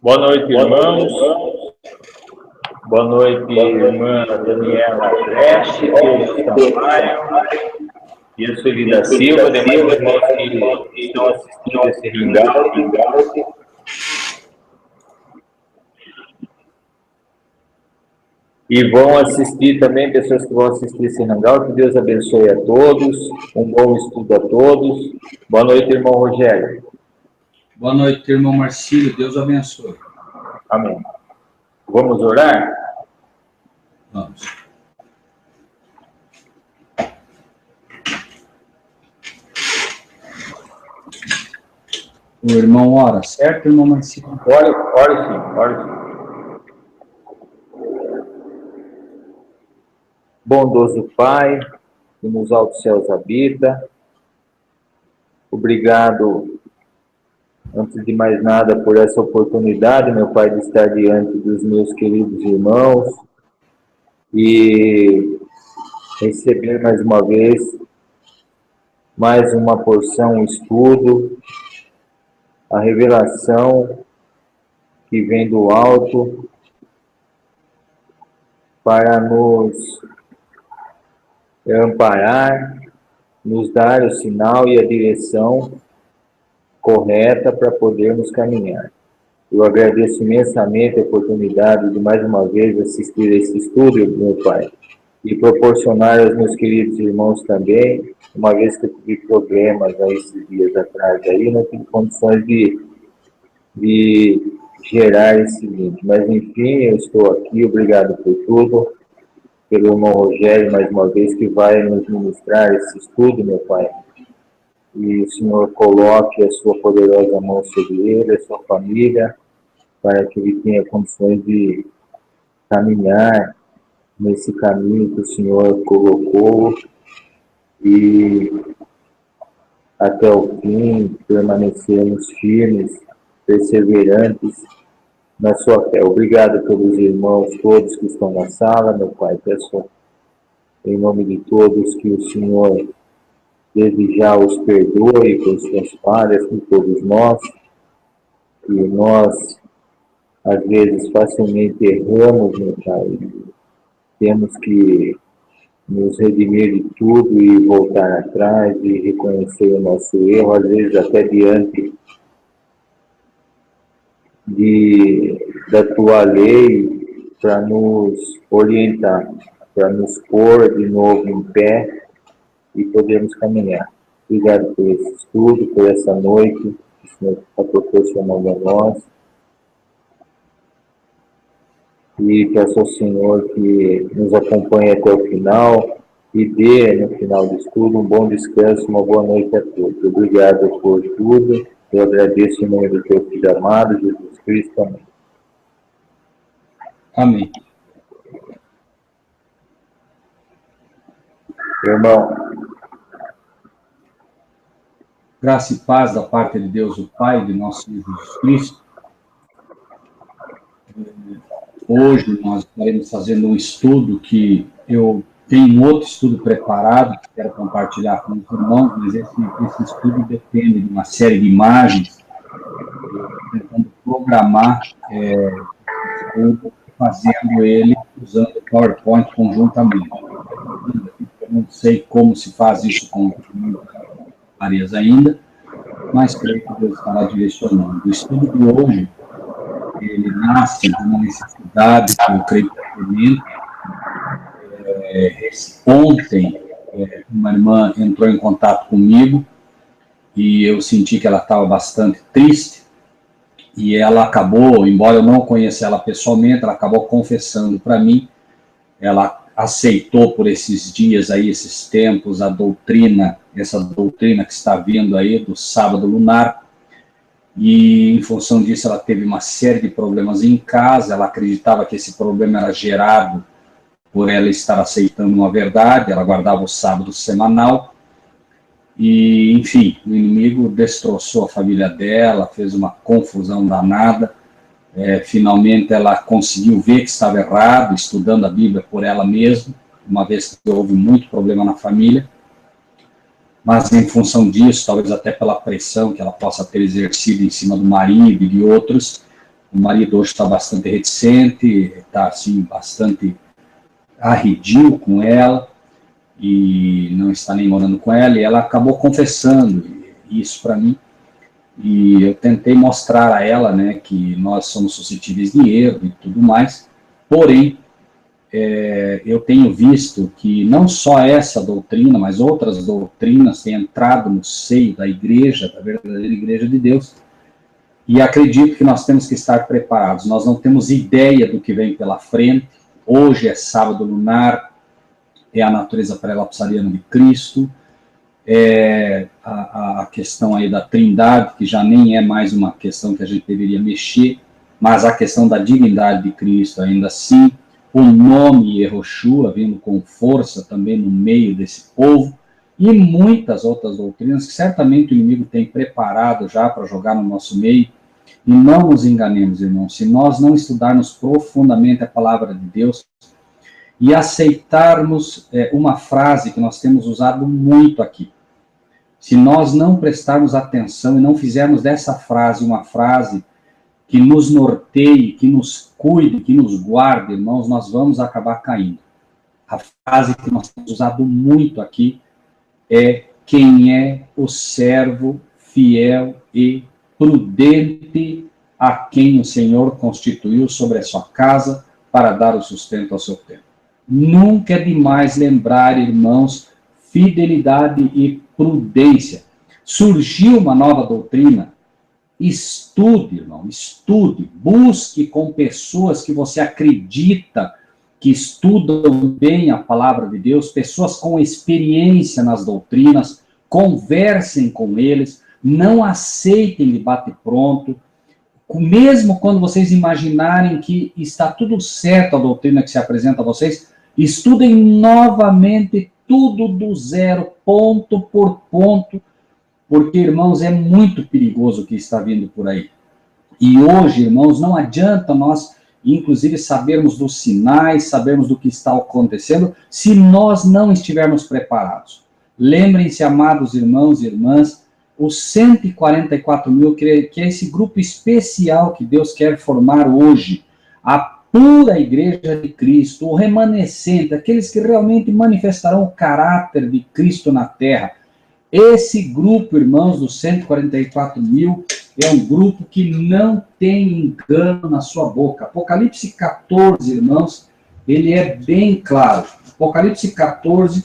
Boa noite, irmãos. Boa noite, irmã Daniela Preste, Deus Sampaio e a Sueli da Silva, demais irmãos que estão assistindo esse hangout. E vão assistir também, pessoas que vão assistir esse hangout. Que Deus abençoe a todos, um bom estudo a todos. Boa noite, irmão Rogério. Boa noite, irmão Marcílio, Deus abençoe. Amém. Vamos orar? Vamos. O irmão ora, certo, irmão Marcílio? Ore sim. Bondoso Pai, que nos altos céus habita, obrigado, antes de mais nada, por essa oportunidade, meu Pai, de estar diante dos meus queridos irmãos e receber mais uma vez mais uma porção, um estudo, a revelação que vem do alto para nos amparar, nos dar o sinal e a direção correta para podermos caminhar. Eu agradeço imensamente a oportunidade de mais uma vez assistir a esse estudo, meu Pai, e proporcionar aos meus queridos irmãos também, uma vez que eu tive problemas aí esses dias atrás, aí não tive condições de gerar esse link. Mas enfim, eu estou aqui, obrigado por tudo, pelo irmão Rogério, mais uma vez, que vai nos ministrar esse estudo, meu Pai. E o Senhor coloque a sua poderosa mão sobre ele, a sua família, para que ele tenha condições de caminhar nesse caminho que o Senhor colocou e até o fim permanecermos firmes, perseverantes na sua fé. Obrigado pelos irmãos todos que estão na sala, meu Pai. Peço em nome de todos que o Senhor desde já os perdoe por suas falhas, por todos nós, que nós às vezes facilmente erramos, meu Pai. Temos que nos redimir de tudo e voltar atrás e reconhecer o nosso erro, às vezes até diante da tua lei, para nos orientar, para nos pôr de novo em pé e podermos caminhar. Obrigado por esse estudo, por essa noite que o Senhor está proporcionando a nós. E peço ao Senhor que nos acompanhe até o final e dê, no final do estudo, um bom descanso, uma boa noite a todos. Obrigado por tudo. Eu agradeço em nome do teu Filho amado, Jesus Cristo. Amém. Amém. Irmão. Graça e paz da parte de Deus, o Pai, de nosso Senhor Jesus Cristo. Hoje nós estaremos fazendo um estudo que eu tenho outro estudo preparado, que quero compartilhar com os irmãos, mas esse estudo depende de uma série de imagens, tentando programar fazendo ele usando o PowerPoint conjuntamente. Eu não sei como se faz isso com áreas ainda, mas creio que Deus estará direcionando. O estudo de hoje, ele nasce de uma necessidade que eu creio que ontem uma irmã entrou em contato comigo e eu senti que ela estava bastante triste e ela acabou, embora eu não conheça ela pessoalmente, ela acabou confessando para mim. Ela aceitou por esses dias aí, esses tempos, a doutrina, essa doutrina que está vindo aí do sábado lunar, e em função disso ela teve uma série de problemas em casa. Ela acreditava que esse problema era gerado por ela estar aceitando uma verdade. Ela guardava o sábado semanal e, enfim, o inimigo destroçou a família dela, fez uma confusão danada. Finalmente ela conseguiu ver que estava errado, estudando a Bíblia por ela mesma, uma vez que houve muito problema na família. Mas em função disso, talvez até pela pressão que ela possa ter exercido em cima do marido e de outros, O marido hoje está bastante reticente, está assim, bastante arredio com ela, e não está nem morando com ela, e ela acabou confessando isso para mim, e eu tentei mostrar a ela, né, que nós somos suscetíveis de erro e tudo mais, porém, eu tenho visto que não só essa doutrina, mas outras doutrinas têm entrado no seio da igreja, da verdadeira igreja de Deus, e acredito que nós temos que estar preparados. Nós não temos ideia do que vem pela frente. Hoje é sábado lunar, é a natureza pré-lapsariana de Cristo, é a questão aí da trindade, que já nem é mais uma questão que a gente deveria mexer, mas a questão da divindade de Cristo ainda assim, o nome Yehoshua vindo com força também no meio desse povo, e muitas outras doutrinas que certamente o inimigo tem preparado já para jogar no nosso meio. E não nos enganemos, irmãos, se nós não estudarmos profundamente a palavra de Deus e aceitarmos uma frase que nós temos usado muito aqui, se nós não prestarmos atenção e não fizermos dessa frase uma frase que nos norteie, que nos cuide, que nos guarde, irmãos, nós vamos acabar caindo. A frase que nós temos usado muito aqui é: quem é o servo fiel e prudente a quem o Senhor constituiu sobre a sua casa para dar o sustento ao seu tempo. Nunca é demais lembrar, irmãos, fidelidade e prudência. Surgiu uma nova doutrina, estude, irmão, estude, busque com pessoas que você acredita que estudam bem a palavra de Deus, pessoas com experiência nas doutrinas, conversem com eles, não aceitem de bate-pronto, mesmo quando vocês imaginarem que está tudo certo a doutrina que se apresenta a vocês, estudem novamente tudo do zero, ponto por ponto, porque, irmãos, é muito perigoso o que está vindo por aí. E hoje, irmãos, não adianta nós, inclusive, sabermos dos sinais, sabermos do que está acontecendo, se nós não estivermos preparados. Lembrem-se, amados irmãos e irmãs, os 144 mil, que é esse grupo especial que Deus quer formar hoje, a pura igreja de Cristo, o remanescente, aqueles que realmente manifestarão o caráter de Cristo na terra. Esse grupo, irmãos, dos 144 mil, é um grupo que não tem engano na sua boca. Apocalipse 14, irmãos, ele é bem claro. Apocalipse 14,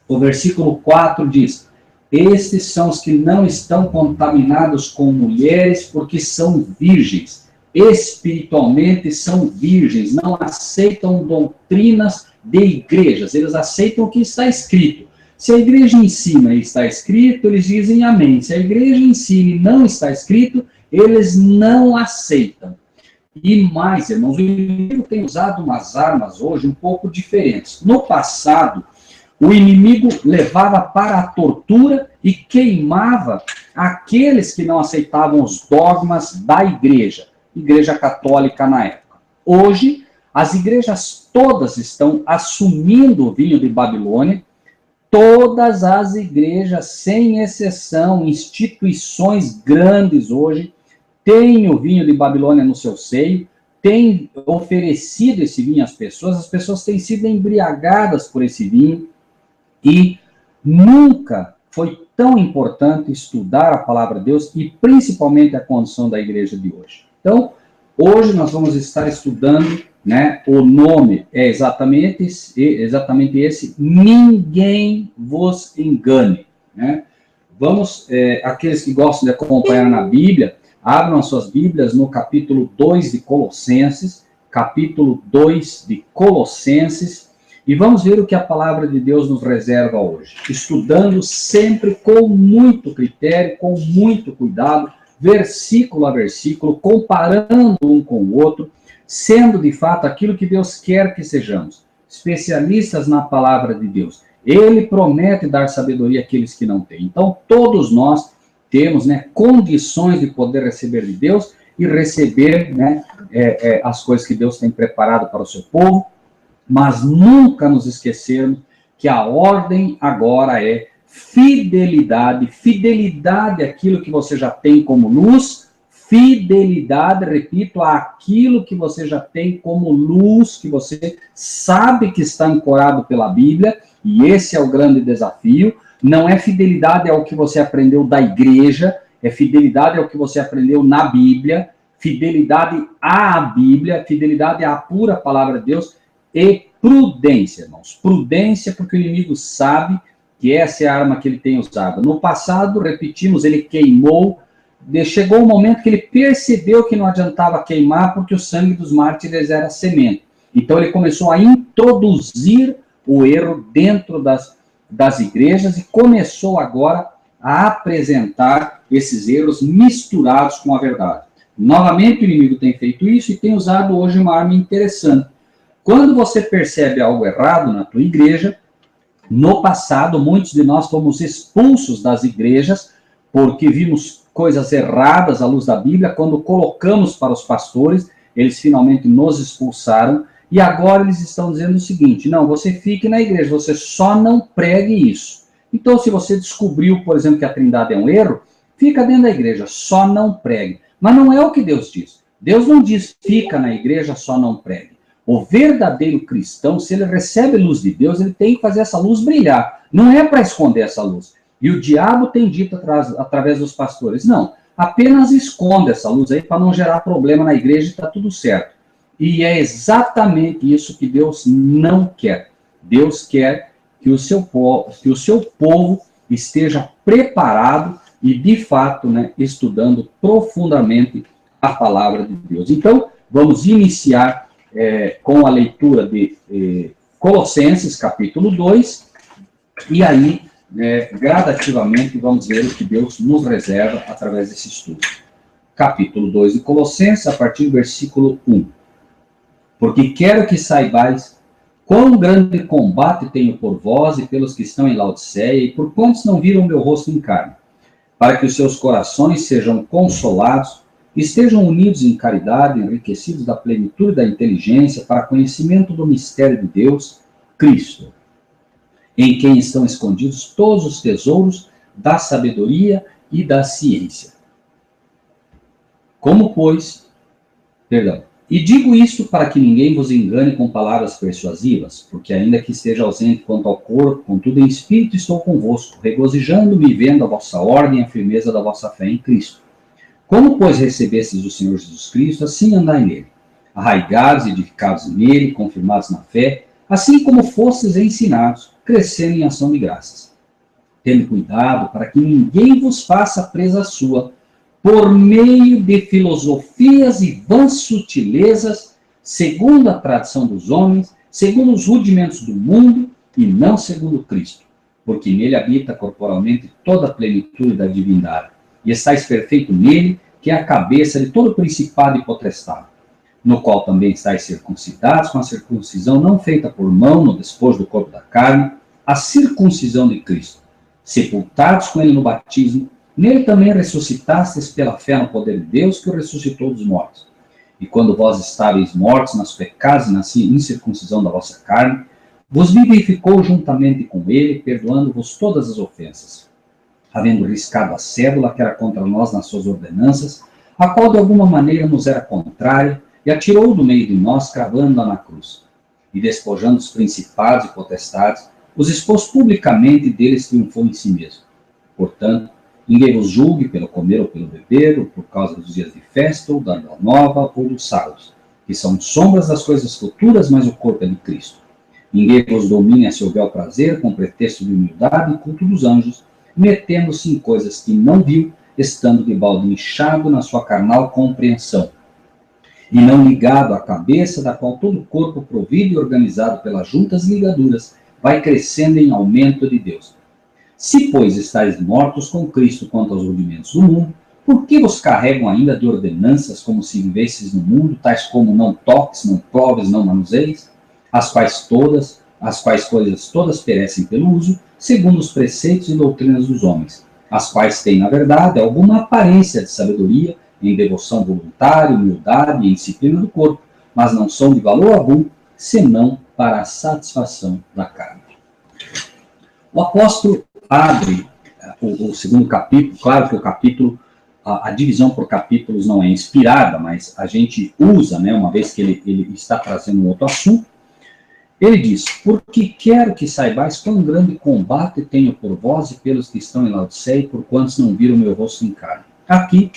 o versículo 4 diz: estes são os que não estão contaminados com mulheres, porque são virgens. Espiritualmente são virgens, não aceitam doutrinas de igrejas, eles aceitam o que está escrito. Se a igreja ensina e está escrito, eles dizem amém. Se a igreja ensina e não está escrito, eles não aceitam. E mais, irmãos, o inimigo tem usado umas armas hoje um pouco diferentes. No passado, o inimigo levava para a tortura e queimava aqueles que não aceitavam os dogmas da igreja católica na época. Hoje, as igrejas todas estão assumindo o vinho de Babilônia, todas as igrejas, sem exceção, instituições grandes hoje, têm o vinho de Babilônia no seu seio, têm oferecido esse vinho às pessoas, as pessoas têm sido embriagadas por esse vinho, e nunca foi tão importante estudar a palavra de Deus e principalmente a condição da igreja de hoje. Então, hoje nós vamos estar estudando, né, o nome é exatamente esse, ninguém vos engane. Né? Vamos, aqueles que gostam de acompanhar na Bíblia, abram as suas Bíblias no capítulo 2 de Colossenses, e vamos ver o que a palavra de Deus nos reserva hoje. Estudando sempre com muito critério, com muito cuidado, versículo a versículo, comparando um com o outro, sendo de fato aquilo que Deus quer que sejamos, especialistas na palavra de Deus. Ele promete dar sabedoria àqueles que não têm. Então, todos nós temos, né, condições de poder receber de Deus e receber, né, as coisas que Deus tem preparado para o seu povo, mas nunca nos esquecermos que a ordem agora é fidelidade àquilo que você já tem como luz, fidelidade, repito, àquilo que você já tem como luz, que você sabe que está ancorado pela Bíblia, e esse é o grande desafio. Não é fidelidade ao que você aprendeu da igreja, é fidelidade ao que você aprendeu na Bíblia, fidelidade à Bíblia, fidelidade à pura palavra de Deus, e prudência, irmãos. Prudência, porque o inimigo sabe que essa é a arma que ele tem usado. No passado, repetimos, ele queimou. Chegou um momento que ele percebeu que não adiantava queimar, porque o sangue dos mártires era semente. Então ele começou a introduzir o erro dentro das igrejas e começou agora a apresentar esses erros misturados com a verdade. Novamente o inimigo tem feito isso e tem usado hoje uma arma interessante. Quando você percebe algo errado na tua igreja, no passado muitos de nós fomos expulsos das igrejas porque vimos coisas erradas à luz da Bíblia. Quando colocamos para os pastores, eles finalmente nos expulsaram, e agora eles estão dizendo o seguinte: não, você fique na igreja, você só não pregue isso. Então, se você descobriu, por exemplo, que a Trindade é um erro, fica dentro da igreja, só não pregue. Mas não é o que Deus diz. Deus não diz, fica na igreja, só não pregue. O verdadeiro cristão, se ele recebe luz de Deus, ele tem que fazer essa luz brilhar. Não é para esconder essa luz. E o diabo tem dito através dos pastores, não, apenas esconde essa luz aí para não gerar problema na igreja e está tudo certo. E é exatamente isso que Deus não quer. Deus quer que o seu povo esteja preparado e, de fato, né, estudando profundamente a palavra de Deus. Então, vamos iniciar com a leitura de Colossenses, capítulo 2, e aí, gradativamente, vamos ver o que Deus nos reserva através desse estudo. Capítulo 2 de Colossenses, a partir do versículo 1. Porque quero que saibais quão grande combate tenho por vós e pelos que estão em Laodiceia, e por quantos não viram meu rosto em carne, para que os seus corações sejam consolados, estejam unidos em caridade, enriquecidos da plenitude da inteligência, para conhecimento do mistério de Deus, Cristo, em quem estão escondidos todos os tesouros da sabedoria e da ciência. E digo isto para que ninguém vos engane com palavras persuasivas, porque ainda que esteja ausente quanto ao corpo, contudo em espírito estou convosco, regozijando-me e vendo a vossa ordem e a firmeza da vossa fé em Cristo. Como, pois, recebestes o Senhor Jesus Cristo, assim andai nele, arraigados e edificados nele, confirmados na fé, assim como fostes ensinados, crescendo em ação de graças. Tendo cuidado para que ninguém vos faça presa sua, por meio de filosofias e vãs sutilezas, segundo a tradição dos homens, segundo os rudimentos do mundo, e não segundo Cristo, porque nele habita corporalmente toda a plenitude da divindade, e estáis perfeito nele, que é a cabeça de todo principado e potestade, no qual também estáis circuncidados com a circuncisão não feita por mão, no despojo do corpo da carne, a circuncisão de Cristo, sepultados com ele no batismo, nele também ressuscitastes pela fé no poder de Deus, que o ressuscitou dos mortos. E quando vós estáveis mortos nas pecados e na incircuncisão da vossa carne, vos vivificou juntamente com ele, perdoando-vos todas as ofensas, havendo riscado a cédula que era contra nós nas suas ordenanças, a qual de alguma maneira nos era contrária, e a tirou do meio de nós, cravando-a na cruz. E despojando os principados e potestades, os expôs publicamente e deles triunfou em si mesmo. Portanto, ninguém vos julgue pelo comer ou pelo beber, ou por causa dos dias de festa, ou da lua nova, ou dos sábados, que são sombras das coisas futuras, mas o corpo é de Cristo. Ninguém vos domine a seu bel prazer, com pretexto de humildade e culto dos anjos, metendo-se em coisas que não viu, estando de balde inchado na sua carnal compreensão, e não ligado à cabeça, da qual todo o corpo, provido e organizado pelas juntas ligaduras, vai crescendo em aumento de Deus. Se, pois, estáis mortos com Cristo quanto aos rudimentos do mundo, por que vos carregam ainda de ordenanças como se vivesseis no mundo, tais como não toques, não proves, não manuseis, as quais coisas todas perecem pelo uso, segundo os preceitos e doutrinas dos homens, as quais têm, na verdade, alguma aparência de sabedoria, em devoção voluntária, humildade e disciplina do corpo, mas não são de valor algum, senão para a satisfação da carne. O apóstolo abre o segundo capítulo, claro que o capítulo a divisão por capítulos não é inspirada, mas a gente usa, né, uma vez que ele está trazendo um outro assunto. Ele diz, porque quero que saibais quão grande combate tenho por vós e pelos que estão em Laodiceia, e por quantos não viram meu rosto em carne. Aqui,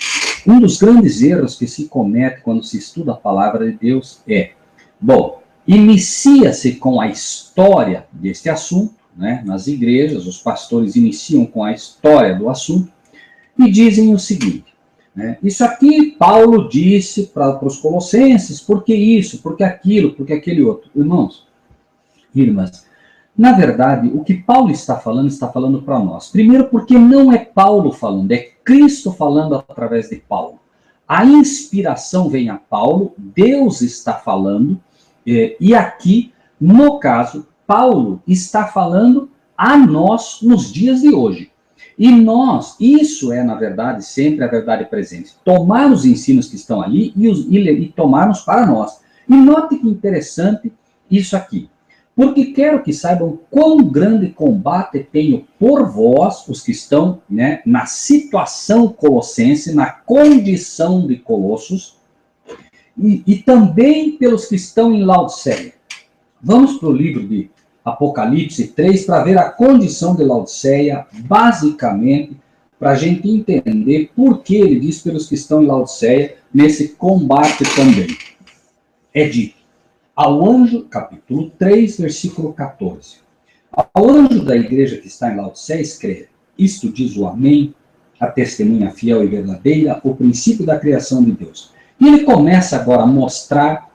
um dos grandes erros que se comete quando se estuda a palavra de Deus é, bom, inicia-se com a história deste assunto, né, nas igrejas, os pastores iniciam com a história do assunto, e dizem o seguinte, né, isso aqui Paulo disse para os colossenses, porque isso, porque aquilo, porque aquele outro. Irmãos, irmãs, na verdade, o que Paulo está falando para nós. Primeiro porque não é Paulo falando, é Cristo falando através de Paulo. A inspiração vem a Paulo, Deus está falando, e aqui, no caso, Paulo está falando a nós nos dias de hoje. E nós, isso é, na verdade, sempre a verdade presente. Tomar os ensinos que estão ali e tomarmos para nós. E note que interessante isso aqui. Porque quero que saibam quão grande combate tenho por vós, os que estão, né, na situação colossense, na condição de Colossos, e também pelos que estão em Laodiceia. Vamos para o livro de Apocalipse 3, para ver a condição de Laodiceia, basicamente, para a gente entender por que ele diz pelos que estão em Laodiceia, nesse combate também. É dito, ao anjo, capítulo 3, versículo 14. Ao anjo da igreja que está em Laodiceia, escreve, isto diz o Amém, a testemunha fiel e verdadeira, o princípio da criação de Deus. E ele começa agora a mostrar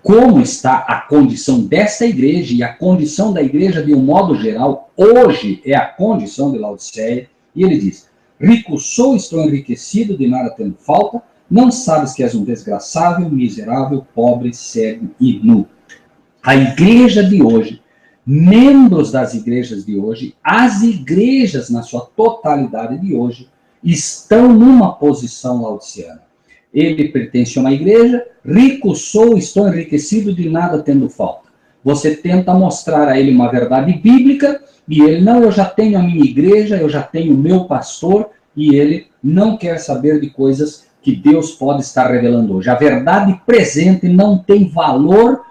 como está a condição dessa igreja e a condição da igreja de um modo geral, hoje é a condição de Laodiceia, e ele diz, rico sou, estou enriquecido, de nada tendo falta, não sabes que és um desgraçável, miserável, pobre, cego e nu. A igreja de hoje, membros das igrejas de hoje, as igrejas na sua totalidade de hoje, estão numa posição laodiceana. Ele pertence a uma igreja, rico sou, estou enriquecido, de nada tendo falta. Você tenta mostrar a ele uma verdade bíblica, e ele, não, eu já tenho a minha igreja, eu já tenho o meu pastor, e ele não quer saber de coisas que Deus pode estar revelando hoje. A verdade presente não tem valor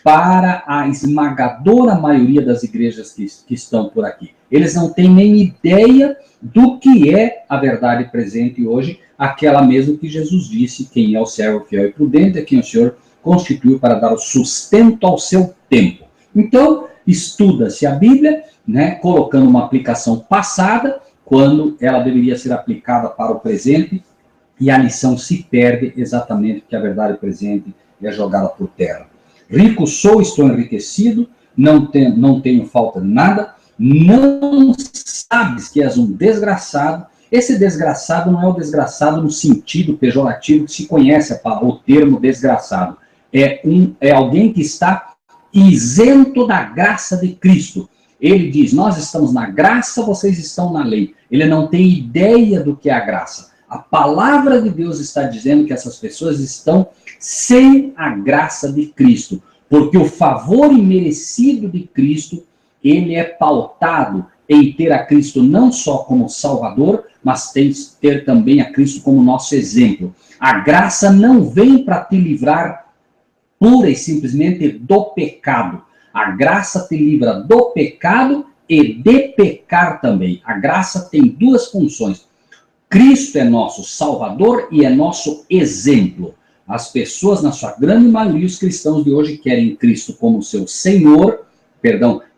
para a esmagadora maioria das igrejas que estão por aqui. Eles não têm nem ideia do que é a verdade presente hoje, aquela mesmo que Jesus disse, quem é o servo fiel e prudente é quem o Senhor constituiu para dar o sustento ao seu tempo. Então, estuda-se a Bíblia, né, colocando uma aplicação passada, quando ela deveria ser aplicada para o presente, e a lição se perde exatamente porque a verdade presente é jogada por terra. Rico sou, estou enriquecido, não tenho falta de nada, não sabes que és um desgraçado. Esse desgraçado não é o desgraçado no sentido pejorativo que se conhece o termo desgraçado. É alguém que está isento da graça de Cristo. Ele diz, nós estamos na graça, vocês estão na lei. Ele não tem ideia do que é a graça. A palavra de Deus está dizendo que essas pessoas estão sem a graça de Cristo, porque o favor imerecido de Cristo, ele é pautado em ter a Cristo não só como Salvador, mas ter também a Cristo como nosso exemplo. A graça não vem para te livrar pura e simplesmente do pecado. A graça te livra do pecado e de pecar também. A graça tem duas funções. Cristo é nosso Salvador e é nosso exemplo. As pessoas, na sua grande maioria, os cristãos de hoje querem Cristo como seu Senhor,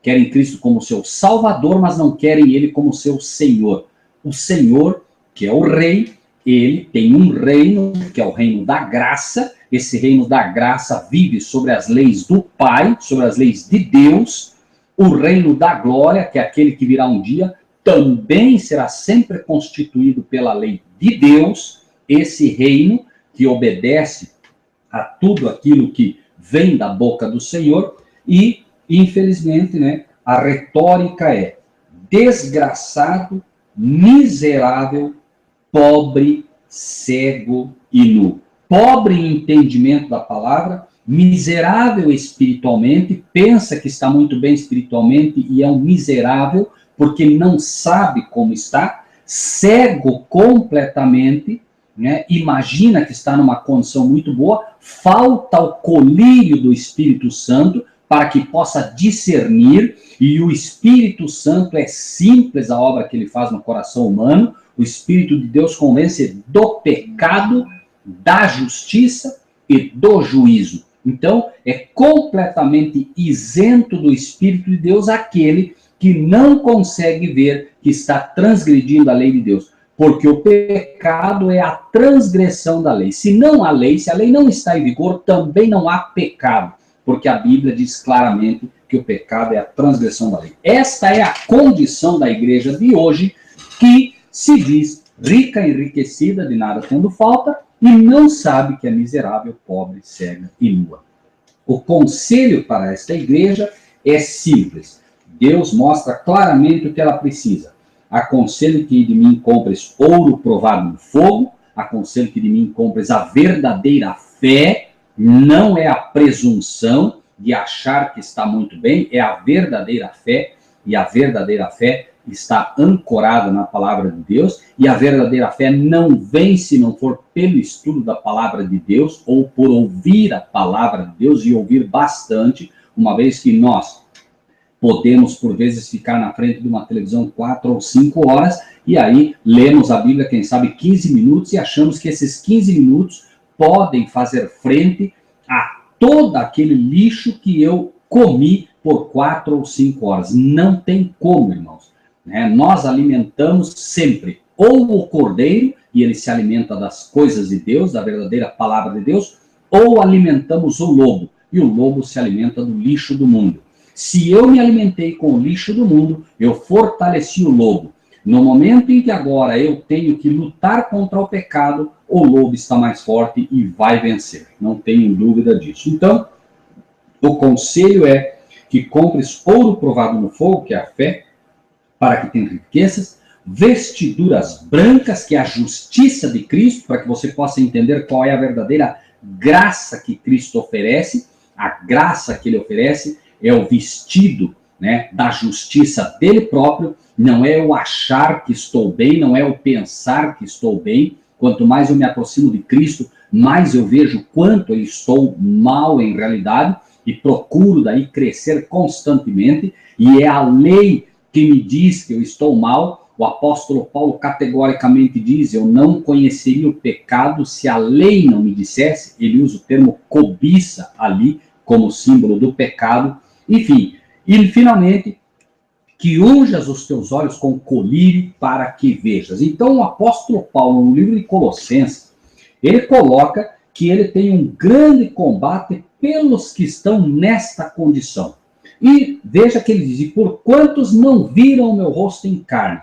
querem Cristo como seu Salvador, mas não querem Ele como seu Senhor. O Senhor, que é o Rei, Ele tem um reino, que é o reino da graça. Esse reino da graça vive sobre as leis do Pai, sobre as leis de Deus. O reino da glória, que é aquele que virá um dia, também será sempre constituído pela lei de Deus. Esse reino que obedece a tudo aquilo que vem da boca do Senhor. E, infelizmente, né, a retórica é desgraçado, miserável, pobre, cego e nu. Pobre em entendimento da palavra, miserável espiritualmente, pensa que está muito bem espiritualmente e é um miserável porque não sabe como está, cego completamente, né? Imagina que está numa condição muito boa, falta o colírio do Espírito Santo para que possa discernir, e o Espírito Santo é simples a obra que ele faz no coração humano. O Espírito de Deus convence do pecado, da justiça e do juízo. Então, é completamente isento do Espírito de Deus aquele que não consegue ver que está transgredindo a lei de Deus. Porque o pecado é a transgressão da lei. Se a lei não está em vigor, também não há pecado. Porque a Bíblia diz claramente que o pecado é a transgressão da lei. Esta é a condição da igreja de hoje, que se diz rica, enriquecida, de nada tendo falta, e não sabe que é miserável, pobre, cega e nua. O conselho para esta igreja é simples. Deus mostra claramente o que ela precisa. Aconselho que de mim compres ouro provado no fogo, aconselho que de mim compres a verdadeira fé, não é a presunção de achar que está muito bem, é a verdadeira fé, e a verdadeira fé está ancorada na palavra de Deus, e a verdadeira fé não vem se não for pelo estudo da palavra de Deus, ou por ouvir a palavra de Deus, e ouvir bastante, uma vez que nós podemos, por vezes, ficar na frente de uma televisão 4 ou 5 horas, e aí lemos a Bíblia, quem sabe, 15 minutos, e achamos que esses 15 minutos podem fazer frente a todo aquele lixo que eu comi por 4 ou 5 horas. Não tem como, irmãos. Nós alimentamos sempre ou o cordeiro, e ele se alimenta das coisas de Deus, da verdadeira palavra de Deus, ou alimentamos o lobo, e o lobo se alimenta do lixo do mundo. Se eu me alimentei com o lixo do mundo, eu fortaleci o lobo. No momento em que agora eu tenho que lutar contra o pecado, o lobo está mais forte e vai vencer. Não tenho dúvida disso. Então, o conselho é que compres ouro provado no fogo, que é a fé, para que tenha riquezas, vestiduras brancas, que é a justiça de Cristo, para que você possa entender qual é a verdadeira graça que Cristo oferece. A graça que ele oferece é o vestido, né, da justiça dele próprio, não é o achar que estou bem, não é o pensar que estou bem. Quanto mais eu me aproximo de Cristo, mais eu vejo quanto eu estou mal em realidade, e procuro daí crescer constantemente, e é a lei que me diz que eu estou mal. O apóstolo Paulo categoricamente diz: eu não conheceria o pecado se a lei não me dissesse. Ele usa o termo cobiça ali como símbolo do pecado. Enfim, e finalmente, que unjas os teus olhos com colírio para que vejas. Então o apóstolo Paulo, no livro de Colossenses, ele coloca que ele tem um grande combate pelos que estão nesta condição. E veja que ele diz: e por quantos não viram o meu rosto em carne.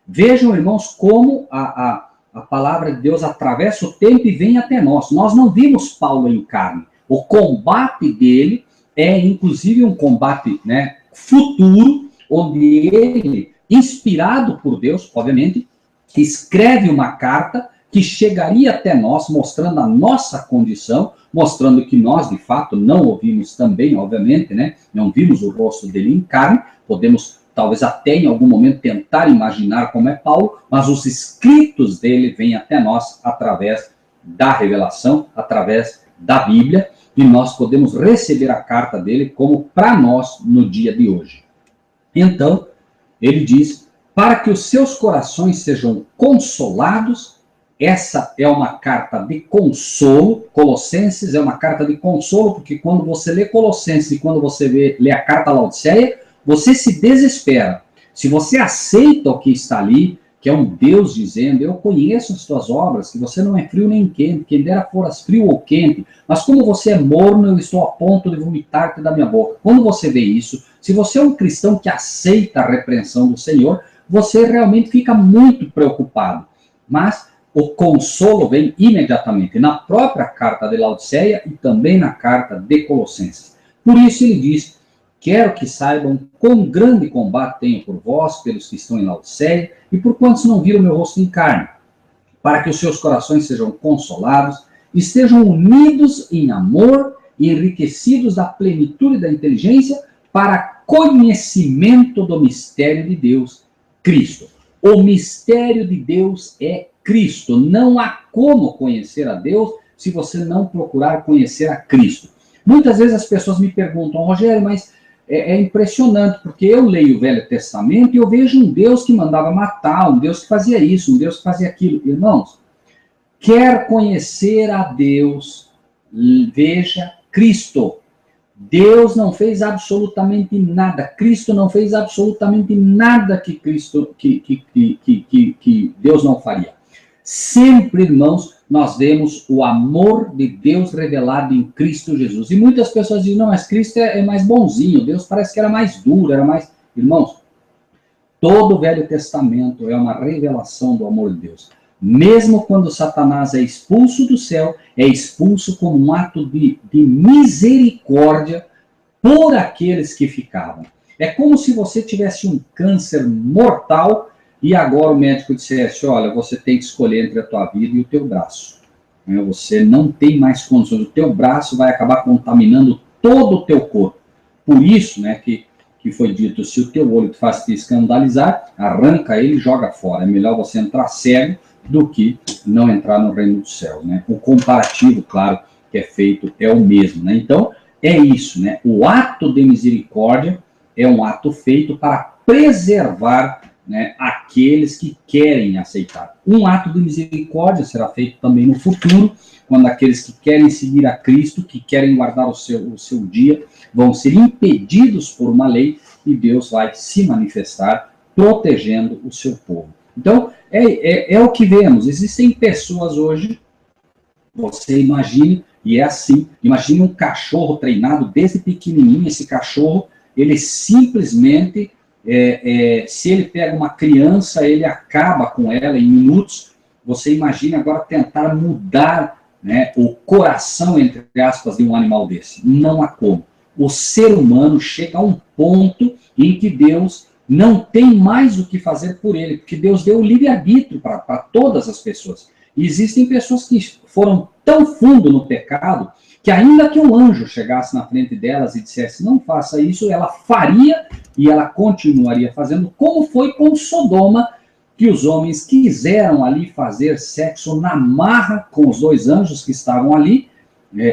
Vejam, irmãos, como a palavra de Deus atravessa o tempo e vem até nós. Nós não vimos Paulo em carne. O combate dele é, inclusive, um combate, né, futuro, onde ele, inspirado por Deus, obviamente, escreve uma carta que chegaria até nós, mostrando a nossa condição, mostrando que nós, de fato, não o vimos também, obviamente, né? Não vimos o rosto dele em carne. Podemos, talvez até em algum momento, tentar imaginar como é Paulo, mas os escritos dele vêm até nós através da revelação, através da Bíblia, e nós podemos receber a carta dele como para nós no dia de hoje. Então, ele diz: para que os seus corações sejam consolados. Essa é uma carta de consolo. Colossenses é uma carta de consolo, porque quando você lê Colossenses e quando você lê a carta a Laodiceia, você se desespera. Se você aceita o que está ali, que é um Deus dizendo: eu conheço as tuas obras, que você não é frio nem quente, quem dera foras frio ou quente, mas como você é morno, eu estou a ponto de vomitar-te da minha boca. Quando você vê isso, se você é um cristão que aceita a repreensão do Senhor, você realmente fica muito preocupado. Mas o consolo vem imediatamente na própria carta de Laodiceia e também na carta de Colossenses. Por isso ele diz: quero que saibam quão grande combate tenho por vós, pelos que estão em Laodiceia, e por quantos não viram meu rosto em carne, para que os seus corações sejam consolados, estejam unidos em amor e enriquecidos da plenitude da inteligência, para conhecimento do mistério de Deus, Cristo. O mistério de Deus é Cristo. Não há como conhecer a Deus se você não procurar conhecer a Cristo. Muitas vezes as pessoas me perguntam, Rogério, mas é impressionante, porque eu leio o Velho Testamento e eu vejo um Deus que mandava matar, um Deus que fazia isso, um Deus que fazia aquilo. Irmãos, quer conhecer a Deus, veja Cristo. Deus não fez absolutamente nada. Cristo não fez absolutamente nada que Deus não faria. Sempre, irmãos, nós vemos o amor de Deus revelado em Cristo Jesus. E muitas pessoas dizem, não, mas Cristo é mais bonzinho, Deus parece que era mais duro, era mais... Irmãos, todo o Velho Testamento é uma revelação do amor de Deus. Mesmo quando Satanás é expulso do céu, é expulso como um ato de misericórdia por aqueles que ficavam. É como se você tivesse um câncer mortal e agora o médico dissesse, olha, você tem que escolher entre a tua vida e o teu braço. Você não tem mais condições, o teu braço vai acabar contaminando todo o teu corpo. Por isso, né, que foi dito, se o teu olho te faz te escandalizar, arranca ele e joga fora. É melhor você entrar cego do que não entrar no reino dos céus, né? O comparativo, claro, que é feito é o mesmo, né? Então, é isso, né? O ato de misericórdia é um ato feito para preservar, né, aqueles que querem aceitar. Um ato de misericórdia será feito também no futuro, quando aqueles que querem seguir a Cristo, que querem guardar o seu dia, vão ser impedidos por uma lei e Deus vai se manifestar protegendo o seu povo. Então, é o que vemos. Existem pessoas hoje, você imagine, e é assim, imagine um cachorro treinado desde pequenininho, esse cachorro, ele simplesmente, se ele pega uma criança, ele acaba com ela em minutos. Você imagine agora tentar mudar, né, o coração, entre aspas, de um animal desse. Não há como. O ser humano chega a um ponto em que Deus não tem mais o que fazer por ele, porque Deus deu o livre-arbítrio para todas as pessoas. E existem pessoas que foram tão fundo no pecado, que ainda que um anjo chegasse na frente delas e dissesse, não faça isso, ela faria e ela continuaria fazendo, como foi com Sodoma, que os homens quiseram ali fazer sexo na marra com os dois anjos que estavam ali.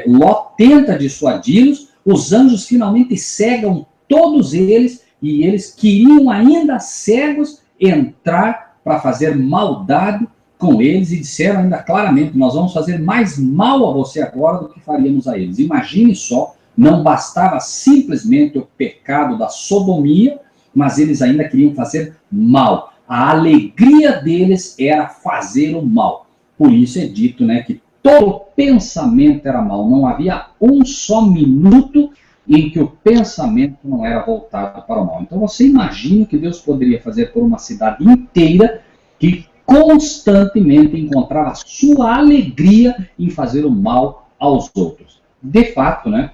Ló tenta dissuadi-los, os anjos finalmente cegam todos eles, e eles queriam ainda cegos entrar para fazer maldade com eles, e disseram ainda claramente, nós vamos fazer mais mal a você agora do que faríamos a eles. Imagine só, não bastava simplesmente o pecado da sodomia, mas eles ainda queriam fazer mal. A alegria deles era fazer o mal. Por isso é dito, né, que todo pensamento era mal. Não havia um só minuto em que o pensamento não era voltado para o mal. Então você imagina o que Deus poderia fazer por uma cidade inteira que constantemente encontrava sua alegria em fazer o mal aos outros. De fato, né,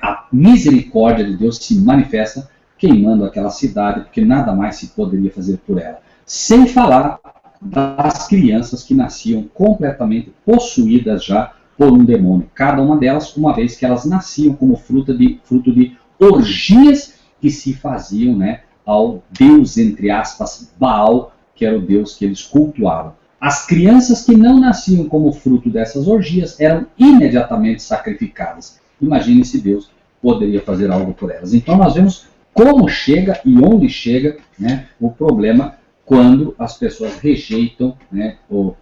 a misericórdia de Deus se manifesta queimando aquela cidade, porque nada mais se poderia fazer por ela. Sem falar das crianças que nasciam completamente possuídas já por um demônio. Cada uma delas, uma vez que elas nasciam como fruto de orgias que se faziam, né, ao Deus, entre aspas, Baal, que era o Deus que eles cultuavam. As crianças que não nasciam como fruto dessas orgias eram imediatamente sacrificadas. Imagine se Deus poderia fazer algo por elas. Então nós vemos como chega e onde chega, né, o problema quando as pessoas rejeitam, né, o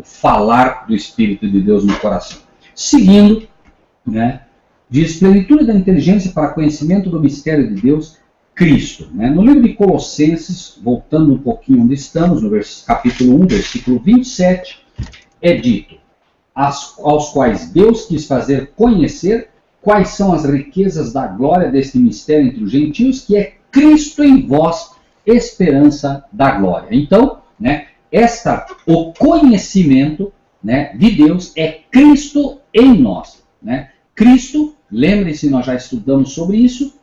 falar do Espírito de Deus no coração. Seguindo, né, diz, plenitude da inteligência para conhecimento do mistério de Deus, Cristo. Né? No livro de Colossenses, voltando um pouquinho onde estamos, no capítulo 1, versículo 27, é dito, aos quais Deus quis fazer conhecer quais são as riquezas da glória deste mistério entre os gentios, que é Cristo em vós, esperança da glória. Então, né, o conhecimento, né, de Deus é Cristo em nós. Né? Cristo, lembre-se, nós já estudamos sobre isso,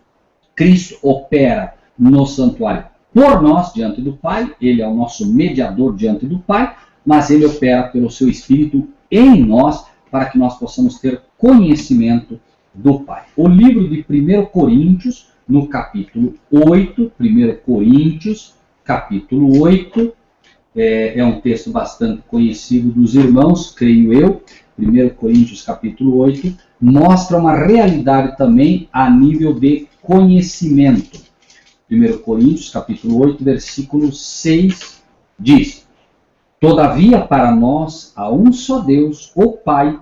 Cristo opera no santuário por nós diante do Pai, ele é o nosso mediador diante do Pai, mas ele opera pelo seu Espírito em nós para que nós possamos ter conhecimento do Pai. O livro de 1 Coríntios, no capítulo 8, 1 Coríntios, capítulo 8, é um texto bastante conhecido dos irmãos, creio eu. 1 Coríntios capítulo 8, mostra uma realidade também a nível de conhecimento. 1 Coríntios capítulo 8, versículo 6, diz: Todavia para nós há um só Deus, o Pai,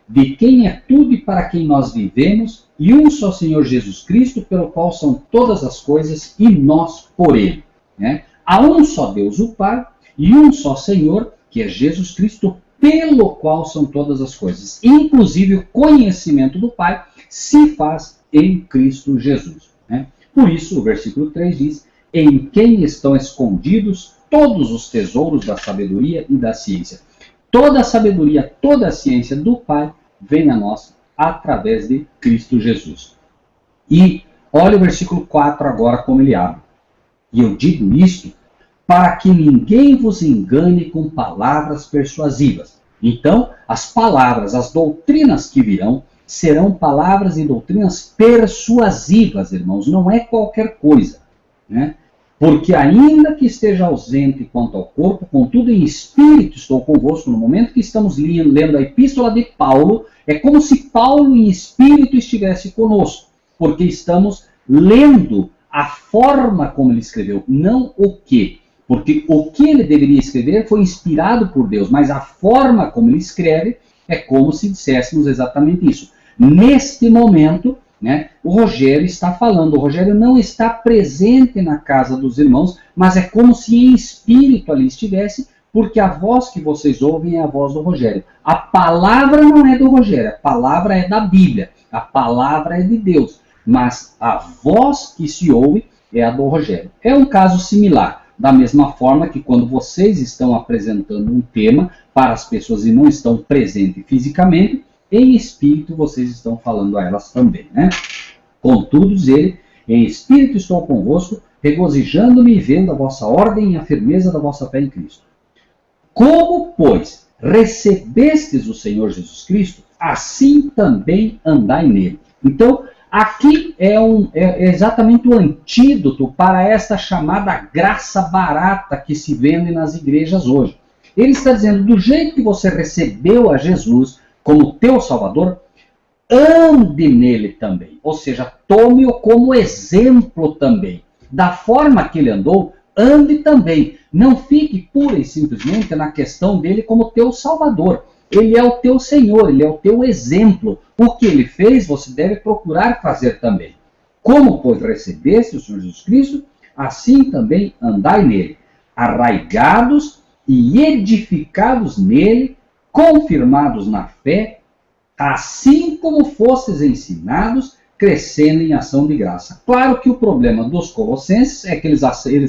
de quem é tudo e para quem nós vivemos, e um só Senhor Jesus Cristo, pelo qual são todas as coisas, e nós por Ele. Né? Há um só Deus, o Pai, e um só Senhor, que é Jesus Cristo, pelo qual são todas as coisas. Inclusive o conhecimento do Pai se faz em Cristo Jesus. Né? Por isso, o versículo 3 diz: em quem estão escondidos todos os tesouros da sabedoria e da ciência. Toda a sabedoria, toda a ciência do Pai vem a nós através de Cristo Jesus. E olha o versículo 4 agora como ele abre. E eu digo isto para que ninguém vos engane com palavras persuasivas. Então, as palavras, as doutrinas que virão, serão palavras e doutrinas persuasivas, irmãos. Não é qualquer coisa, né? Porque ainda que esteja ausente quanto ao corpo, contudo em espírito estou convosco. No momento que estamos lendo a epístola de Paulo, é como se Paulo em espírito estivesse conosco, porque estamos lendo a forma como ele escreveu, não o que. Porque o que ele deveria escrever foi inspirado por Deus, mas a forma como ele escreve é como se disséssemos exatamente isso. Neste momento, né, o Rogério está falando, o Rogério não está presente na casa dos irmãos, mas é como se em espírito ali estivesse, porque a voz que vocês ouvem é a voz do Rogério. A palavra não é do Rogério, a palavra é da Bíblia, a palavra é de Deus, mas a voz que se ouve é a do Rogério. É um caso similar, da mesma forma que quando vocês estão apresentando um tema para as pessoas e não estão presentes fisicamente, em espírito vocês estão falando a elas também, né? Contudo, diz ele, em espírito estou convosco, regozijando-me e vendo a vossa ordem e a firmeza da vossa fé em Cristo. Como, pois, recebestes o Senhor Jesus Cristo, assim também andai nele. Então, aqui é exatamente o antídoto para essa chamada graça barata que se vende nas igrejas hoje. Ele está dizendo, do jeito que você recebeu a Jesus como teu Salvador, ande nele também. Ou seja, tome-o como exemplo também. Da forma que ele andou, ande também. Não fique pura e simplesmente na questão dele como teu Salvador. Ele é o teu Senhor, ele é o teu exemplo. O que ele fez, você deve procurar fazer também. Como, pois, recebeste o Senhor Jesus Cristo, assim também andai nele, arraigados e edificados nele, confirmados na fé, assim como fostes ensinados, crescendo em ação de graça. Claro que o problema dos colossenses é que eles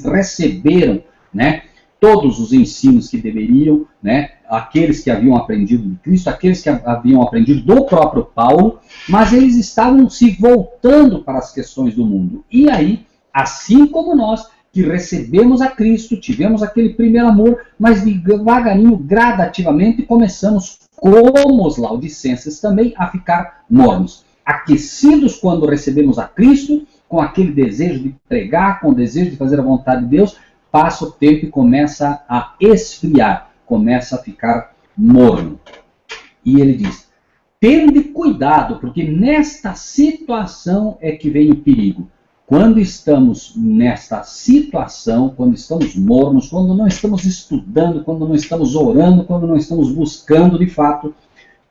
receberam, né, todos os ensinos que deveriam, né, aqueles que haviam aprendido de Cristo, aqueles que haviam aprendido do próprio Paulo, mas eles estavam se voltando para as questões do mundo. E aí, assim como nós, que recebemos a Cristo, tivemos aquele primeiro amor, mas devagarinho, gradativamente, começamos, como os laodicenses também, a ficar mornos. Aquecidos quando recebemos a Cristo, com aquele desejo de pregar, com o desejo de fazer a vontade de Deus, passa o tempo e começa a esfriar, começa a ficar morno. E ele diz, tende cuidado, porque nesta situação é que vem o perigo. Quando estamos nesta situação, quando estamos mornos, quando não estamos estudando, quando não estamos orando, quando não estamos buscando de fato,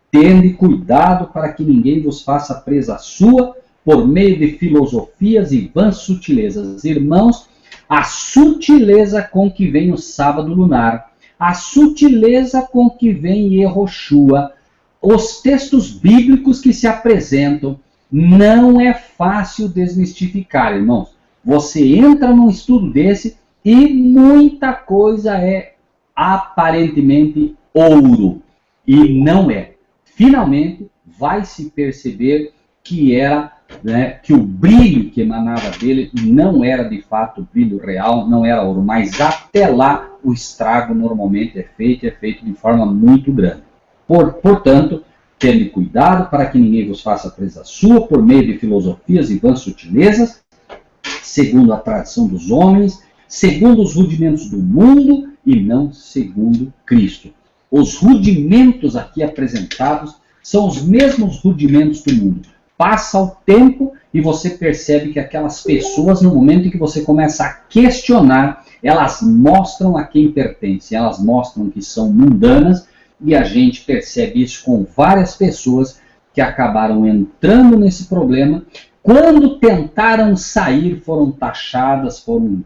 tende cuidado para que ninguém vos faça presa sua por meio de filosofias e vãs sutilezas. Irmãos, a sutileza com que vem o sábado lunar, a sutileza com que vem Yehoshua, os textos bíblicos que se apresentam, não é fácil desmistificar, irmãos. Você entra num estudo desse e muita coisa é aparentemente ouro. E não é. Finalmente, vai se perceber que era, né, que o brilho que emanava dele não era de fato brilho real, não era ouro. Mas até lá, o estrago normalmente é feito de forma muito grande. Portanto, tende cuidado para que ninguém vos faça presa sua por meio de filosofias e vãs sutilezas, segundo a tradição dos homens, segundo os rudimentos do mundo e não segundo Cristo. Os rudimentos aqui apresentados são os mesmos rudimentos do mundo. Passa o tempo e você percebe que aquelas pessoas, no momento em que você começa a questionar, elas mostram a quem pertencem, elas mostram que são mundanas, e a gente percebe isso com várias pessoas que acabaram entrando nesse problema. Quando tentaram sair, foram taxadas, foram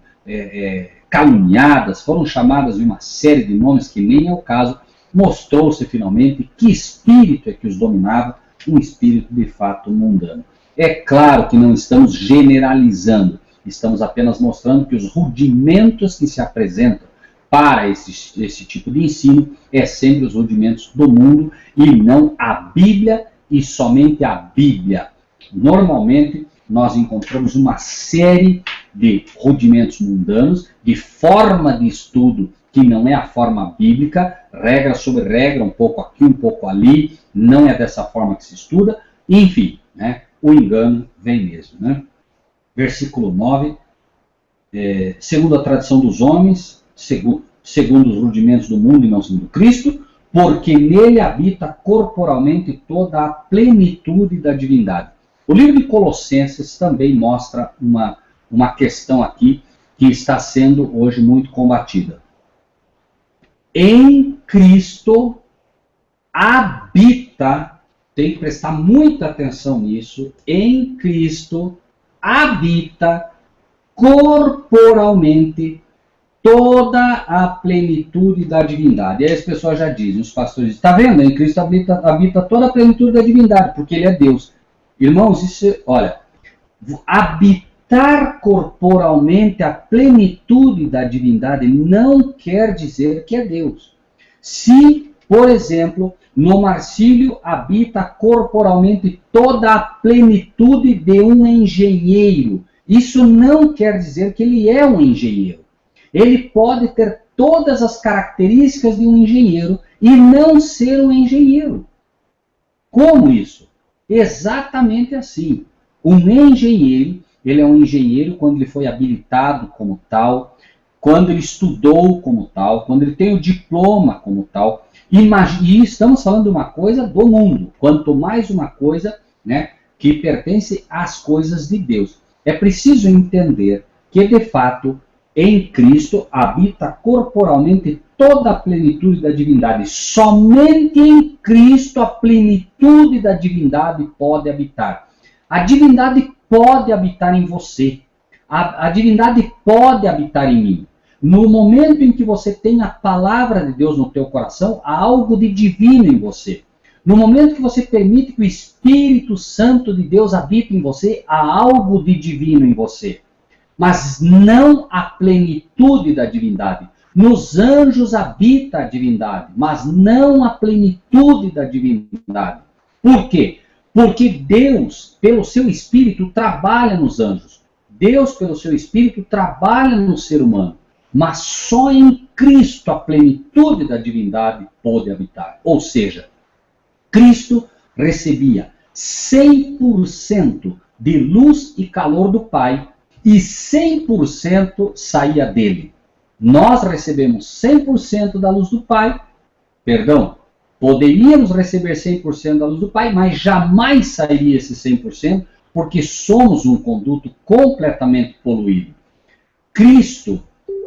caluniadas, foram chamadas de uma série de nomes que nem é o caso. Mostrou-se finalmente que espírito é que os dominava, um espírito de fato mundano. É claro que não estamos generalizando, estamos apenas mostrando que os rudimentos que se apresentam para esse tipo de ensino é sempre os rudimentos do mundo e não a Bíblia e somente a Bíblia. Normalmente nós encontramos uma série de rudimentos mundanos, de forma de estudo que não é a forma bíblica, regra sobre regra, um pouco aqui, um pouco ali, não é dessa forma que se estuda, enfim, né, o engano vem mesmo. Né? Versículo 9, segundo a tradição dos homens, segundo os rudimentos do mundo e não segundo Cristo, porque nele habita corporalmente toda a plenitude da divindade. O livro de Colossenses também mostra uma questão aqui que está sendo hoje muito combatida. Em Cristo habita, tem que prestar muita atenção nisso, em Cristo habita corporalmente toda a plenitude da divindade. E aí as pessoas já dizem, os pastores dizem, está vendo? Em Cristo habita toda a plenitude da divindade, porque Ele é Deus. Irmãos, isso, olha, habitar corporalmente a plenitude da divindade não quer dizer que é Deus. Se, por exemplo, no Marcílio habita corporalmente toda a plenitude de um engenheiro, isso não quer dizer que ele é um engenheiro. Ele pode ter todas as características de um engenheiro e não ser um engenheiro. Como isso? Exatamente assim. Um engenheiro, ele é um engenheiro quando ele foi habilitado como tal, quando ele estudou como tal, quando ele tem o diploma como tal. E estamos falando de uma coisa do mundo, quanto mais uma coisa, né, que pertence às coisas de Deus. É preciso entender que, de fato, em Cristo habita corporalmente toda a plenitude da divindade. Somente em Cristo a plenitude da divindade pode habitar. A divindade pode habitar em você. A divindade pode habitar em mim. No momento em que você tem a palavra de Deus no teu coração, há algo de divino em você. No momento que você permite que o Espírito Santo de Deus habite em você, há algo de divino em você. Mas não a plenitude da divindade. Nos anjos habita a divindade, mas não a plenitude da divindade. Por quê? Porque Deus, pelo seu Espírito, trabalha nos anjos. Deus, pelo seu Espírito, trabalha no ser humano. Mas só em Cristo a plenitude da divindade pôde habitar. Ou seja, Cristo recebia 100% de luz e calor do Pai e 100% saía dele. Nós recebemos 100% da luz do Pai, poderíamos receber 100% da luz do Pai, mas jamais sairia esse 100%, porque somos um conduto completamente poluído. Cristo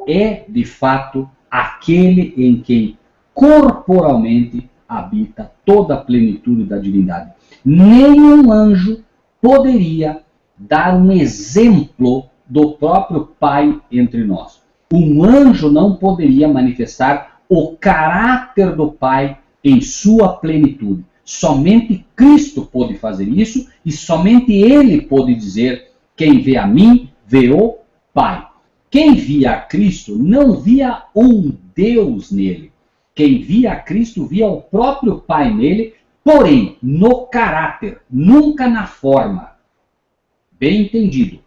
é, de fato, aquele em quem corporalmente habita toda a plenitude da divindade. Nenhum anjo poderia dar um exemplo do próprio Pai entre nós. Um anjo não poderia manifestar o caráter do Pai em sua plenitude. Somente Cristo pôde fazer isso e somente Ele pôde dizer: quem vê a mim, vê o Pai. Quem via a Cristo não via um Deus nele. Quem via a Cristo via o próprio Pai nele, porém no caráter, nunca na forma. Bem entendido.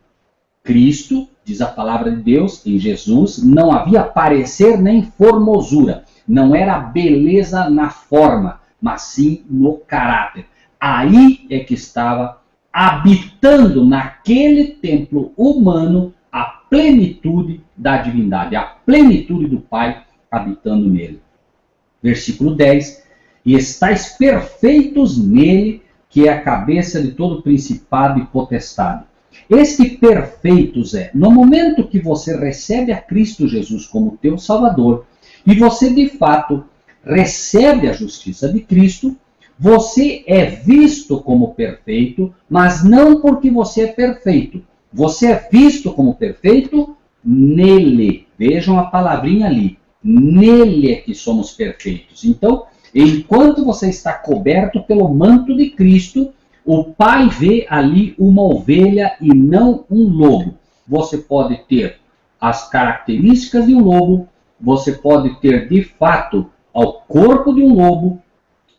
Cristo, diz a palavra de Deus, em Jesus, não havia parecer nem formosura. Não era beleza na forma, mas sim no caráter. Aí é que estava habitando naquele templo humano a plenitude da divindade, a plenitude do Pai habitando nele. Versículo 10, e estáis perfeitos nele, que é a cabeça de todo principado e potestade. Este perfeitos é, no momento que você recebe a Cristo Jesus como teu Salvador, e você de fato recebe a justiça de Cristo, você é visto como perfeito, mas não porque você é perfeito. Você é visto como perfeito nele. Vejam a palavrinha ali. Nele é que somos perfeitos. Então, enquanto você está coberto pelo manto de Cristo, o Pai vê ali uma ovelha e não um lobo. Você pode ter as características de um lobo, você pode ter de fato o corpo de um lobo,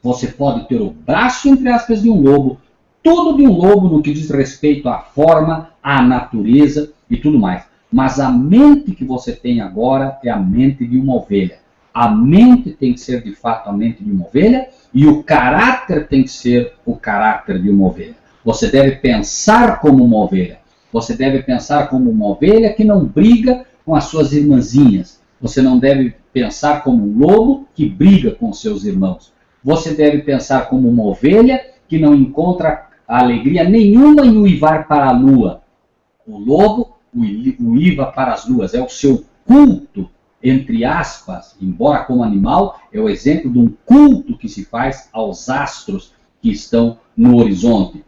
você pode ter o braço, entre aspas, de um lobo, tudo de um lobo no que diz respeito à forma, à natureza e tudo mais. Mas a mente que você tem agora é a mente de uma ovelha. A mente tem que ser de fato a mente de uma ovelha e o caráter tem que ser o caráter de uma ovelha. Você deve pensar como uma ovelha. Você deve pensar como uma ovelha que não briga com as suas irmãzinhas. Você não deve pensar como um lobo que briga com seus irmãos. Você deve pensar como uma ovelha que não encontra alegria nenhuma em uivar para a lua. O lobo uiva para as luas. É o seu culto, entre aspas, embora como animal, é o exemplo de um culto que se faz aos astros que estão no horizonte.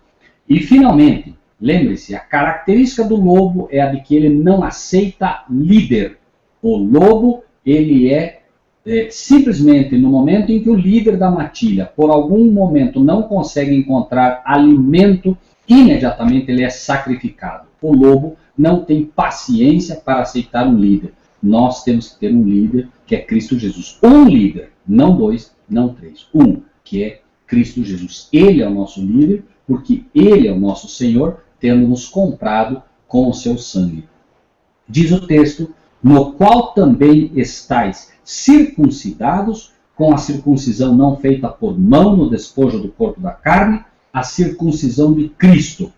E, finalmente, lembre-se, a característica do lobo é a de que ele não aceita líder. O lobo, ele simplesmente no momento em que o líder da matilha, por algum momento, não consegue encontrar alimento, imediatamente ele é sacrificado. O lobo não tem paciência para aceitar um líder. Nós temos que ter um líder, que é Cristo Jesus. Um líder, não dois, não três. Um, que é Cristo Jesus. Ele é o nosso líder, porque ele é o nosso Senhor, tendo nos comprado com o seu sangue. Diz o texto, no qual também estáis circuncidados, com a circuncisão não feita por mão no despojo do corpo da carne, a circuncisão de Cristo.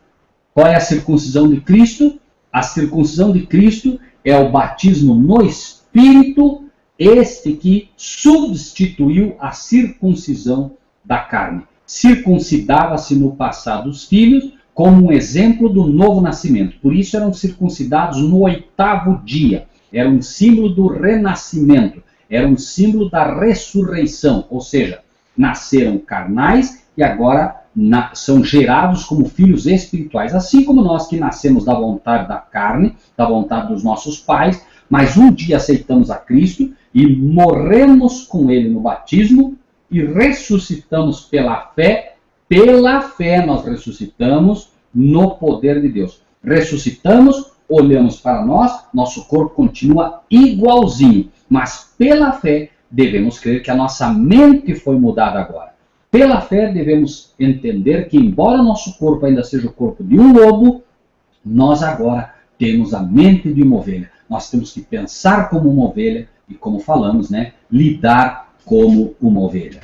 Qual é a circuncisão de Cristo? A circuncisão de Cristo é o batismo no Espírito, este que substituiu a circuncisão da carne. Circuncidava-se no passado os filhos como um exemplo do novo nascimento. Por isso eram circuncidados no 8º dia. Era um símbolo do renascimento. Era um símbolo da ressurreição. Ou seja, nasceram carnais e agora são gerados como filhos espirituais. Assim como nós que nascemos da vontade da carne, da vontade dos nossos pais, mas um dia aceitamos a Cristo e morremos com Ele no batismo e ressuscitamos pela fé. Pela fé nós ressuscitamos no poder de Deus. Ressuscitamos, olhamos para nós, nosso corpo continua igualzinho, mas pela fé devemos crer que a nossa mente foi mudada agora. Pela fé devemos entender que, embora nosso corpo ainda seja o corpo de um lobo, nós agora temos a mente de uma ovelha. Nós temos que pensar como uma ovelha e, como falamos, lidar como uma ovelha.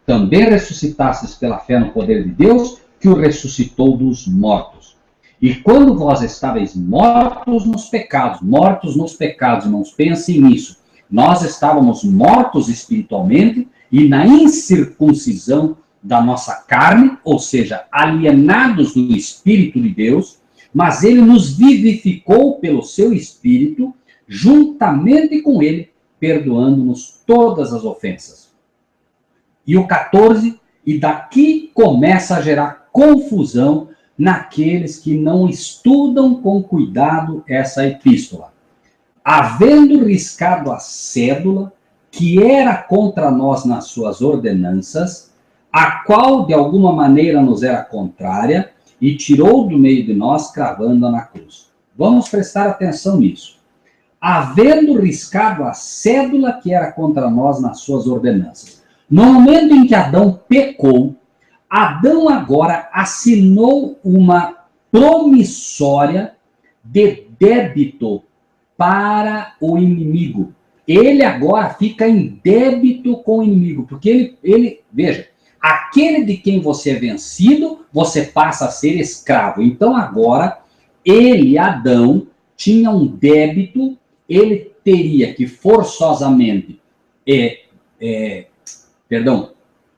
Também ressuscitastes pela fé no poder de Deus, que o ressuscitou dos mortos. E quando vós estáveis mortos nos pecados, irmãos, pensem nisso. Nós estávamos mortos espiritualmente e na incircuncisão da nossa carne, ou seja, alienados do Espírito de Deus, mas Ele nos vivificou pelo seu Espírito, juntamente com Ele, perdoando-nos todas as ofensas. E o 14, e daqui começa a gerar confusão naqueles que não estudam com cuidado essa epístola. Havendo riscado a cédula, que era contra nós nas suas ordenanças, a qual de alguma maneira nos era contrária, e tirou do meio de nós, cravando-a na cruz. Vamos prestar atenção nisso. Havendo riscado a cédula que era contra nós nas suas ordenanças. No momento em que Adão pecou, Adão agora assinou uma promissória de débito para o inimigo. Ele agora fica em débito com o inimigo, porque veja, aquele de quem você é vencido, você passa a ser escravo. Então agora, ele, Adão, tinha um débito, ele teria que forçosamente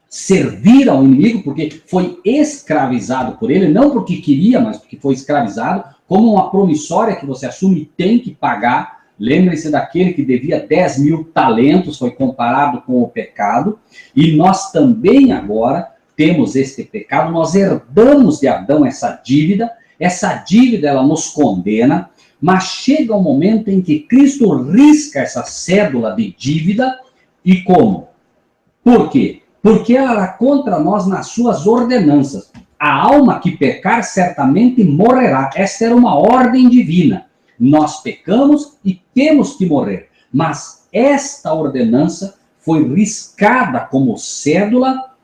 servir ao inimigo, porque foi escravizado por ele, não porque queria, mas porque foi escravizado, como uma promissória que você assume e tem que pagar. Lembre-se daquele que devia 10.000 talentos, foi comparado com o pecado, e nós também agora temos este pecado, nós herdamos de Adão essa dívida ela nos condena, mas chega um momento em que Cristo risca essa cédula de dívida, e como? Por quê? Porque ela era contra nós nas suas ordenanças. A alma que pecar certamente morrerá. Esta era uma ordem divina. Nós pecamos e temos que morrer. Mas esta ordenança foi riscada como cédula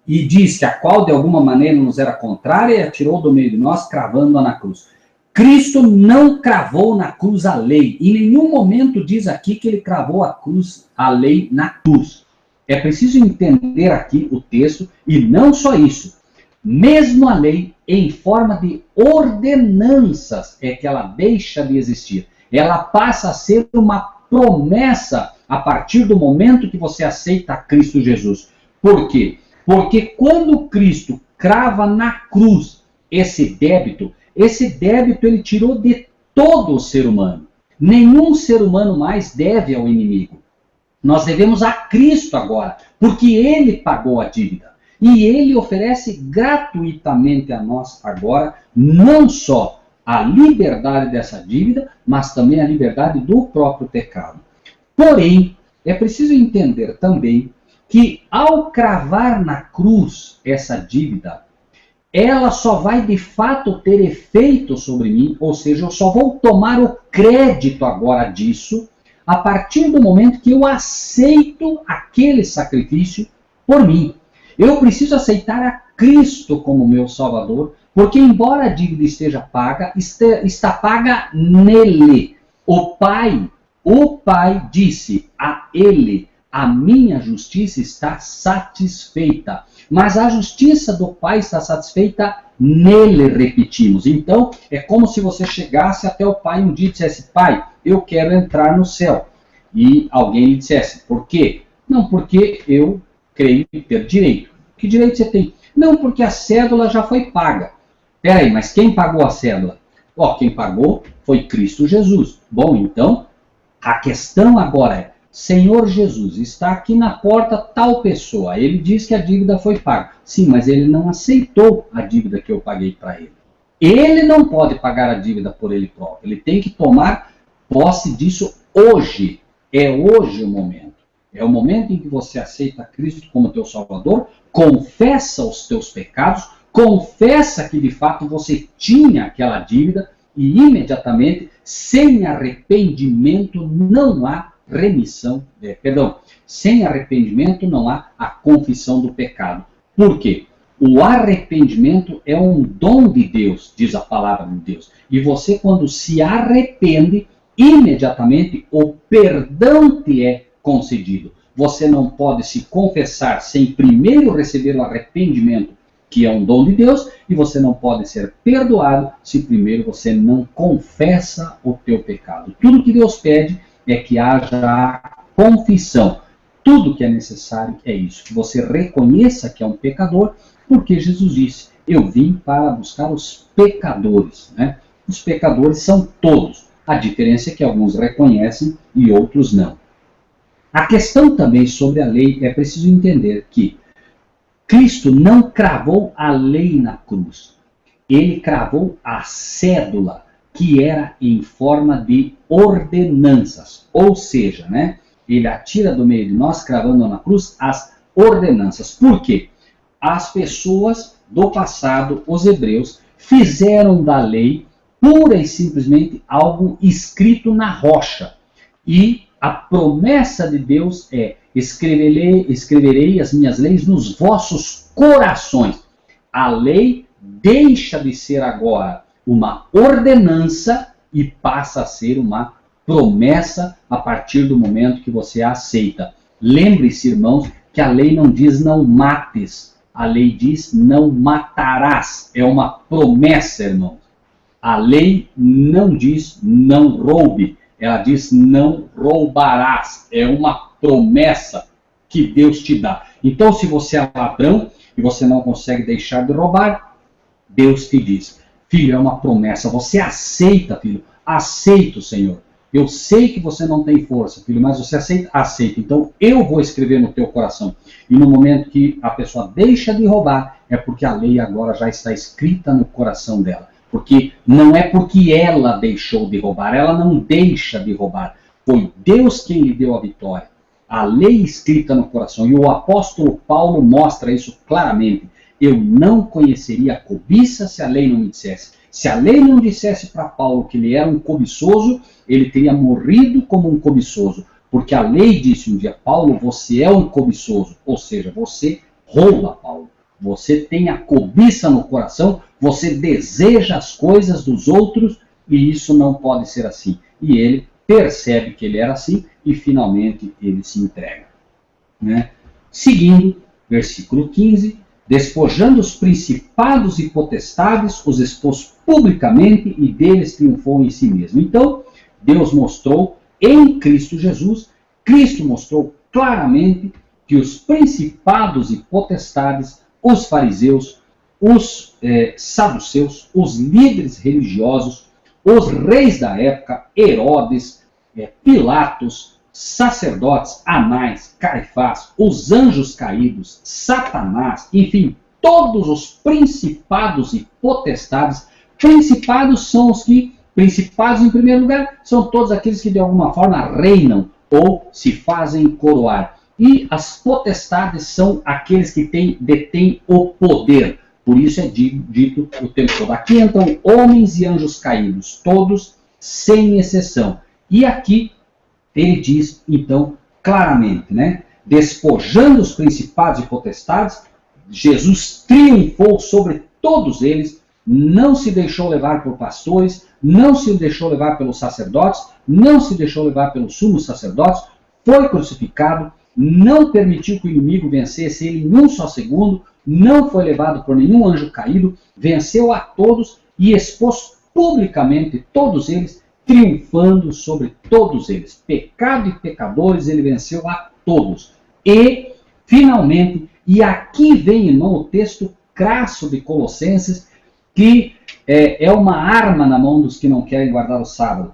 e diz que a qual de alguma maneira nos era contrária e a tirou do meio de nós, cravando-a na cruz. Cristo não cravou na cruz a lei. Em nenhum momento diz aqui que ele cravou a lei na cruz. É preciso entender aqui o texto, e não só isso. Mesmo a lei, em forma de ordenanças, é que ela deixa de existir. Ela passa a ser uma promessa a partir do momento que você aceita Cristo Jesus. Por quê? Porque quando Cristo crava na cruz esse débito ele tirou de todo o ser humano. Nenhum ser humano mais deve ao inimigo. Nós devemos a Cristo agora, porque ele pagou a dívida. E ele oferece gratuitamente a nós agora, não só a liberdade dessa dívida, mas também a liberdade do próprio pecado. Porém, é preciso entender também que ao cravar na cruz essa dívida, ela só vai de fato ter efeito sobre mim, ou seja, eu só vou tomar o crédito agora disso, a partir do momento que eu aceito aquele sacrifício por mim. Eu preciso aceitar a Cristo como meu Salvador, porque embora a dívida esteja paga, está paga nele. O Pai disse a ele: a minha justiça está satisfeita. Mas a justiça do Pai está satisfeita nele, repetimos. Então, é como se você chegasse até o Pai um dia e dissesse: Pai, eu quero entrar no céu. E alguém lhe dissesse: por quê? Não, porque eu creio ter direito. Que direito você tem? Não, porque a cédula já foi paga. Peraí, mas quem pagou a cédula? Quem pagou foi Cristo Jesus. Bom, então, a questão agora é: Senhor Jesus, está aqui na porta tal pessoa. Ele diz que a dívida foi paga. Sim, mas ele não aceitou a dívida que eu paguei para ele. Ele não pode pagar a dívida por ele próprio. Ele tem que tomar posse disso hoje. É hoje o momento. É o momento em que você aceita Cristo como teu Salvador, confessa os teus pecados, confessa que de fato você tinha aquela dívida e imediatamente, sem arrependimento, não há remissão, sem arrependimento não há a confissão do pecado. Por quê? O arrependimento é um dom de Deus, diz a palavra de Deus. E você, quando se arrepende, imediatamente o perdão te é concedido. Você não pode se confessar sem primeiro receber o arrependimento, que é um dom de Deus, e você não pode ser perdoado se primeiro você não confessa o teu pecado. Tudo que Deus pede é que haja a confissão. Tudo que é necessário é isso, que você reconheça que é um pecador, porque Jesus disse: eu vim para buscar os pecadores. Os pecadores são todos. A diferença é que alguns reconhecem e outros não. A questão também sobre a lei é preciso entender que Cristo não cravou a lei na cruz. Ele cravou a cédula, que era em forma de ordenanças. Ou seja, ele atira do meio de nós, cravando na cruz as ordenanças. Por quê? As pessoas do passado, os hebreus, fizeram da lei pura e simplesmente algo escrito na rocha. E a promessa de Deus é: escreverei as minhas leis nos vossos corações. A lei deixa de ser agora uma ordenança e passa a ser uma promessa a partir do momento que você a aceita. Lembre-se, irmãos, que a lei não diz não mates. A lei diz não matarás. É uma promessa, irmãos. A lei não diz não roube, ela diz não roubarás. É uma promessa que Deus te dá. Então, se você é ladrão e você não consegue deixar de roubar, Deus te diz, filho, é uma promessa. Você aceita, filho? Aceita o Senhor. Eu sei que você não tem força, filho, mas você aceita? Aceita. Então, eu vou escrever no teu coração. E no momento que a pessoa deixa de roubar, é porque a lei agora já está escrita no coração dela. Porque não é porque ela deixou de roubar, ela não deixa de roubar. Foi Deus quem lhe deu a vitória. A lei escrita no coração. E o apóstolo Paulo mostra isso claramente. Eu não conheceria a cobiça se a lei não me dissesse. Se a lei não dissesse para Paulo que ele era um cobiçoso, ele teria morrido como um cobiçoso. Porque a lei disse um dia, Paulo, você é um cobiçoso. Ou seja, você rouba, Paulo. Você tem a cobiça no coração, você deseja as coisas dos outros, e isso não pode ser assim. E ele percebe que ele era assim, e finalmente ele se entrega. Né? Seguindo, versículo 15, despojando os principados e potestades, os expôs publicamente, e deles triunfou em si mesmo. Então, Deus mostrou em Cristo Jesus, Cristo mostrou claramente que os principados e potestades, os fariseus, os saduceus, os líderes religiosos, os reis da época, Herodes, Pilatos, sacerdotes, Anás, Caifás, os anjos caídos, Satanás, enfim, todos os principados e potestades. Principados são os que, principados em primeiro lugar, são todos aqueles que de alguma forma reinam ou se fazem coroar. E as potestades são aqueles que detêm o poder. Por isso é dito o tempo todo. Aqui entram homens e anjos caídos, todos sem exceção. E aqui ele diz, então, claramente, né? Despojando os principados e potestades, Jesus triunfou sobre todos eles, não se deixou levar por pastores, não se deixou levar pelos sacerdotes, não se deixou levar pelos sumos sacerdotes, foi crucificado, não permitiu que o inimigo vencesse ele em um só segundo, não foi levado por nenhum anjo caído, venceu a todos e expôs publicamente todos eles, triunfando sobre todos eles. Pecado e pecadores, ele venceu a todos. E, finalmente, e aqui vem, irmão, o texto crasso de Colossenses, que é uma arma na mão dos que não querem guardar o sábado.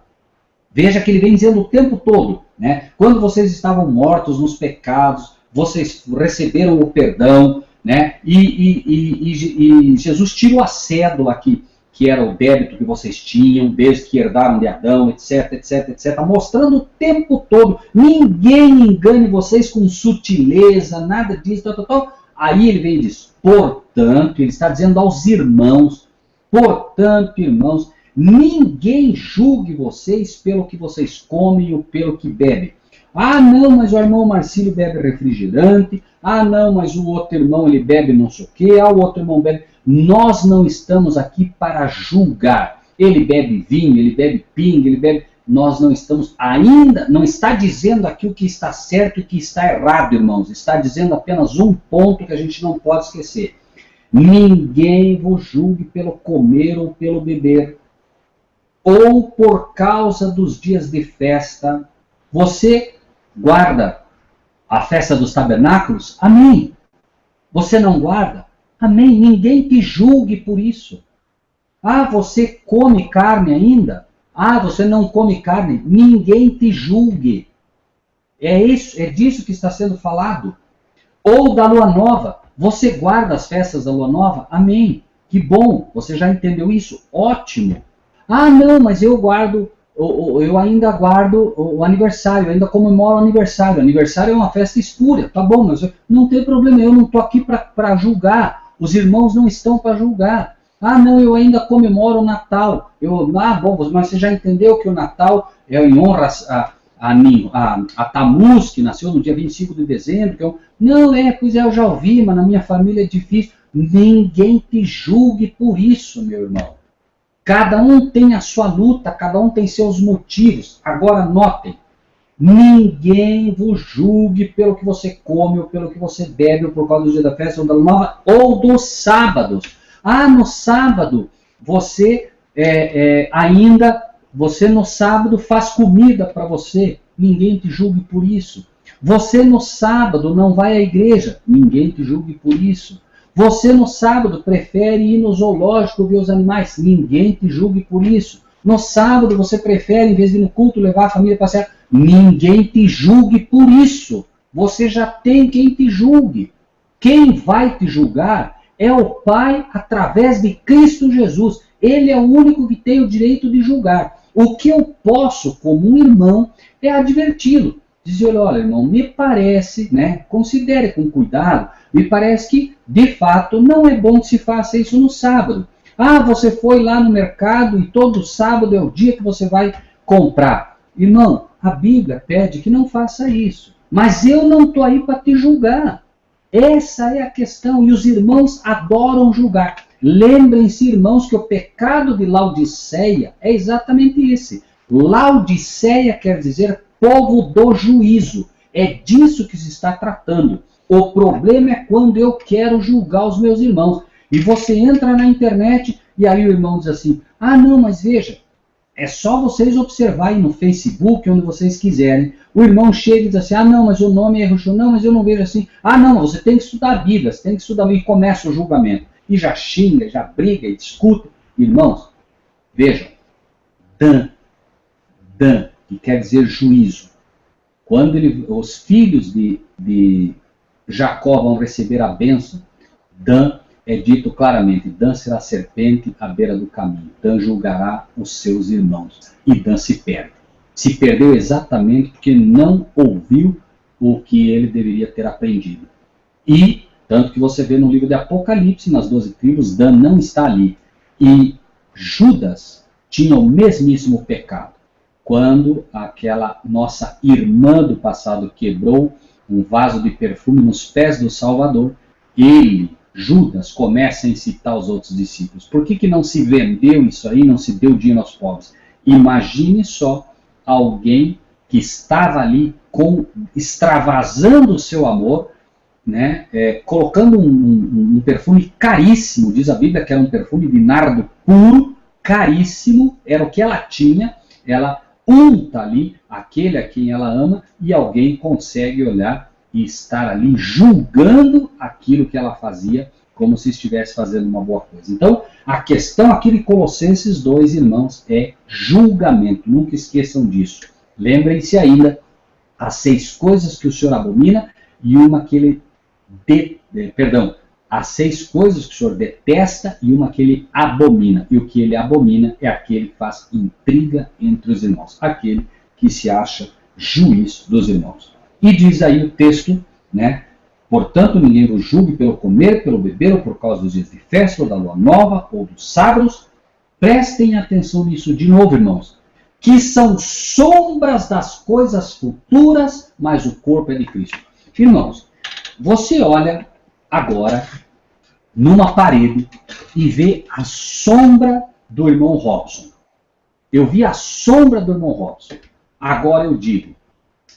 Veja que ele vem dizendo o tempo todo, né? Quando vocês estavam mortos nos pecados, vocês receberam o perdão, né? E Jesus tira a cédula aqui, que era o débito que vocês tinham, desde que herdaram de Adão, etc, etc, etc, mostrando o tempo todo, ninguém engane vocês com sutileza, nada disso, tal, tal, tal. Aí ele vem e diz, portanto, ele está dizendo aos irmãos, portanto, irmãos, ninguém julgue vocês pelo que vocês comem ou pelo que bebem. Ah, não, mas o irmão Marcílio bebe refrigerante. Ah, não, mas o outro irmão ele bebe não sei o quê. Ah, o outro irmão bebe... Nós não estamos aqui para julgar. Ele bebe vinho, ele bebe pinga, ele bebe... Nós não estamos ainda... Não está dizendo aqui o que está certo e o que está errado, irmãos. Está dizendo apenas um ponto que a gente não pode esquecer. Ninguém vos julgue pelo comer ou pelo beber, ou por causa dos dias de festa. Você guarda a festa dos tabernáculos? Amém. Você não guarda? Amém. Ninguém te julgue por isso. Ah, você come carne ainda? Ah, você não come carne? Ninguém te julgue. É disso que está sendo falado. Ou da lua nova. Você guarda as festas da lua nova? Amém. Que bom. Você já entendeu isso? Ótimo. Ah, não, mas eu ainda guardo o aniversário, eu ainda comemoro o aniversário. O aniversário é uma festa espúria, tá bom, mas não tem problema, eu não estou aqui para julgar. Os irmãos não estão para julgar. Ah, não, eu ainda comemoro o Natal. Bom, mas você já entendeu que o Natal é em honra a Tamuz, que nasceu no dia 25 de dezembro. Pois é, eu já ouvi, mas na minha família é difícil. Ninguém te julgue por isso, meu irmão. Cada um tem a sua luta, cada um tem seus motivos. Agora notem, ninguém vos julgue pelo que você come, ou pelo que você bebe, ou por causa do dia da festa, ou da nova, ou dos sábados. Ah, no sábado, você ainda você no sábado faz comida para você, ninguém te julgue por isso. Você no sábado não vai à igreja, ninguém te julgue por isso. Você no sábado prefere ir no zoológico ver os animais, ninguém te julgue por isso. No sábado você prefere, em vez de ir no culto, levar a família para passear, ninguém te julgue por isso. Você já tem quem te julgue. Quem vai te julgar é o Pai através de Cristo Jesus. Ele é o único que tem o direito de julgar. O que eu posso, como um irmão, é adverti-lo. Dizer, olha, irmão, me parece, né, considere com cuidado, me parece que, de fato, não é bom que se faça isso no sábado. Ah, você foi lá no mercado e todo sábado é o dia que você vai comprar. Irmão, a Bíblia pede que não faça isso. Mas eu não estou aí para te julgar. Essa é a questão. E os irmãos adoram julgar. Lembrem-se, irmãos, que o pecado de Laodiceia é exatamente esse. Laodiceia quer dizer povo do juízo. É disso que se está tratando. O problema é quando eu quero julgar os meus irmãos. E você entra na internet e aí o irmão diz assim, ah não, mas veja, é só vocês observarem no Facebook, onde vocês quiserem. O irmão chega e diz assim, ah não, mas o nome é Roxo, não, mas eu não vejo assim. Ah não, você tem que estudar a Bíblia, você tem que estudar, e começa o julgamento. E já xinga, já briga e discute. Irmãos, vejam, Dan, que quer dizer juízo. Quando os filhos de Jacó vão receber a bênção, Dan é dito claramente, Dan será serpente à beira do caminho. Dan julgará os seus irmãos. E Dan se perde. Se perdeu exatamente porque não ouviu o que ele deveria ter aprendido. E, tanto que você vê no livro de Apocalipse, nas 12 tribos, Dan não está ali. E Judas tinha o mesmíssimo pecado. Quando aquela nossa irmã do passado quebrou um vaso de perfume nos pés do Salvador, Judas, começa a incitar os outros discípulos. Por que não se vendeu isso aí, não se deu dinheiro aos pobres? Imagine só alguém que estava ali extravasando o seu amor, né, colocando um perfume caríssimo, diz a Bíblia que era um perfume de nardo puro, caríssimo, era o que ela tinha, ela unta ali aquele a quem ela ama e alguém consegue olhar e estar ali julgando aquilo que ela fazia como se estivesse fazendo uma boa coisa. Então, a questão aqui de Colossenses 2, irmãos, é julgamento. Nunca esqueçam disso. Lembrem-se ainda, as 6 coisas que o Senhor abomina e uma que ele... as 6 coisas que o Senhor detesta e uma que ele abomina. E o que ele abomina é aquele que faz intriga entre os irmãos. Aquele que se acha juiz dos irmãos. E diz aí o texto, né? Portanto, ninguém vos julgue pelo comer, pelo beber, ou por causa dos dias de festa, ou da lua nova, ou dos sábados. Prestem atenção nisso de novo, irmãos. Que são sombras das coisas futuras, mas o corpo é de Cristo. Irmãos, você olha agora numa parede e vê a sombra do irmão Robson. Eu vi a sombra do irmão Robson. Agora eu digo,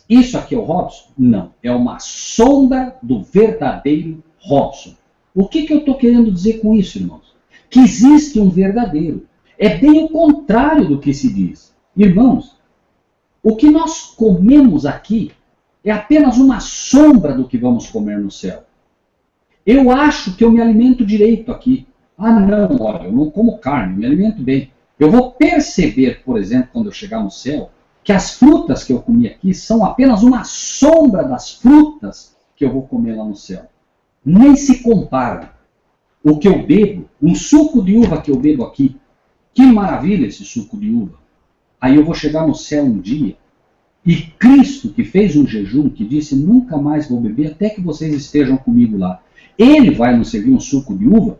isso aqui é o Robson? Não. É uma sombra do verdadeiro Robson. O que eu estou querendo dizer com isso, irmãos? Que existe um verdadeiro. É bem o contrário do que se diz. Irmãos, o que nós comemos aqui é apenas uma sombra do que vamos comer no céu. Eu acho que eu me alimento direito aqui. Ah, não, olha, eu não como carne, me alimento bem. Eu vou perceber, por exemplo, quando eu chegar no céu, que as frutas que eu comi aqui são apenas uma sombra das frutas que eu vou comer lá no céu. Nem se compara. O que eu bebo, um suco de uva que eu bebo aqui, que maravilha esse suco de uva. Aí eu vou chegar no céu um dia, e Cristo, que fez um jejum, que disse, nunca mais vou beber até que vocês estejam comigo lá. Ele vai nos servir um suco de uva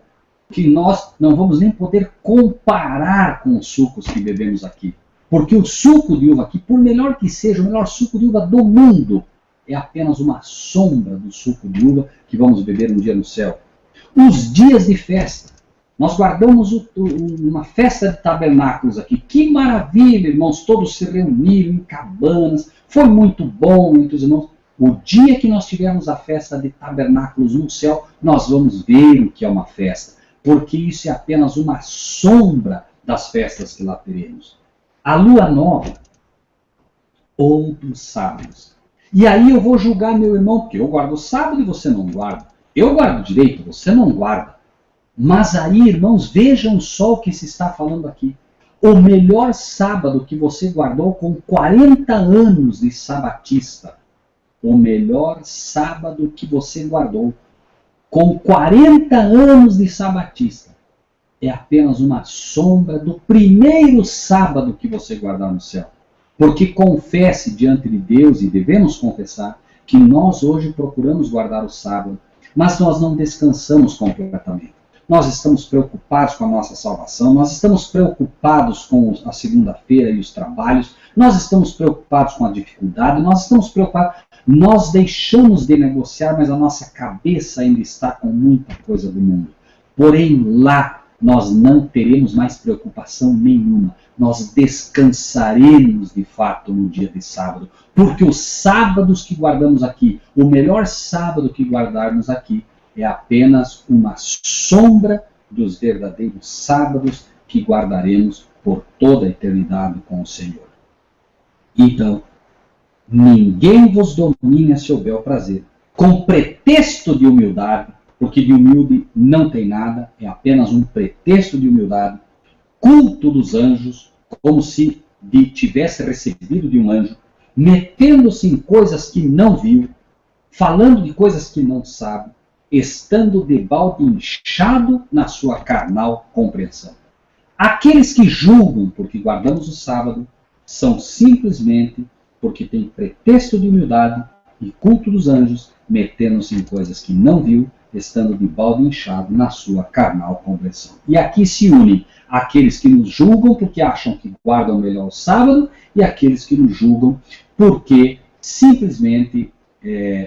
que nós não vamos nem poder comparar com os sucos que bebemos aqui. Porque o suco de uva aqui, por melhor que seja, o melhor suco de uva do mundo, é apenas uma sombra do suco de uva que vamos beber um dia no céu. Os dias de festa. Nós guardamos uma festa de tabernáculos aqui. Que maravilha, irmãos, todos se reuniram em cabanas. Foi muito bom entre os irmãos. O dia que nós tivermos a festa de tabernáculos no céu, nós vamos ver o que é uma festa. Porque isso é apenas uma sombra das festas que lá teremos. A lua nova, outros sábados. E aí eu vou julgar meu irmão, porque eu guardo o sábado e você não guarda. Eu guardo direito, você não guarda. Mas aí, irmãos, vejam só o que se está falando aqui. O melhor sábado que você guardou com 40 anos de sabatista. O melhor sábado que você guardou com 40 anos de sabatista é apenas uma sombra do primeiro sábado que você guardar no céu. Porque confesse diante de Deus, e devemos confessar, que nós hoje procuramos guardar o sábado, mas nós não descansamos completamente. Nós estamos preocupados com a nossa salvação, nós estamos preocupados com a segunda-feira e os trabalhos, nós estamos preocupados com a dificuldade, nós estamos preocupados, nós deixamos de negociar, mas a nossa cabeça ainda está com muita coisa do mundo. Porém, lá nós não teremos mais preocupação nenhuma. Nós descansaremos de fato no dia de sábado, porque os sábados que guardamos aqui, o melhor sábado que guardarmos aqui, é apenas uma sombra dos verdadeiros sábados que guardaremos por toda a eternidade com o Senhor. Então, ninguém vos domine se houver o prazer, com pretexto de humildade, porque de humilde não tem nada, é apenas um pretexto de humildade, culto dos anjos, como se tivesse recebido de um anjo, metendo-se em coisas que não viu, falando de coisas que não sabe, estando de balde inchado na sua carnal compreensão. Aqueles que julgam porque guardamos o sábado são simplesmente porque têm pretexto de humildade e culto dos anjos, metendo-se em coisas que não viu, estando de balde inchado na sua carnal compreensão. E aqui se unem aqueles que nos julgam porque acham que guardam melhor o sábado e aqueles que nos julgam porque simplesmente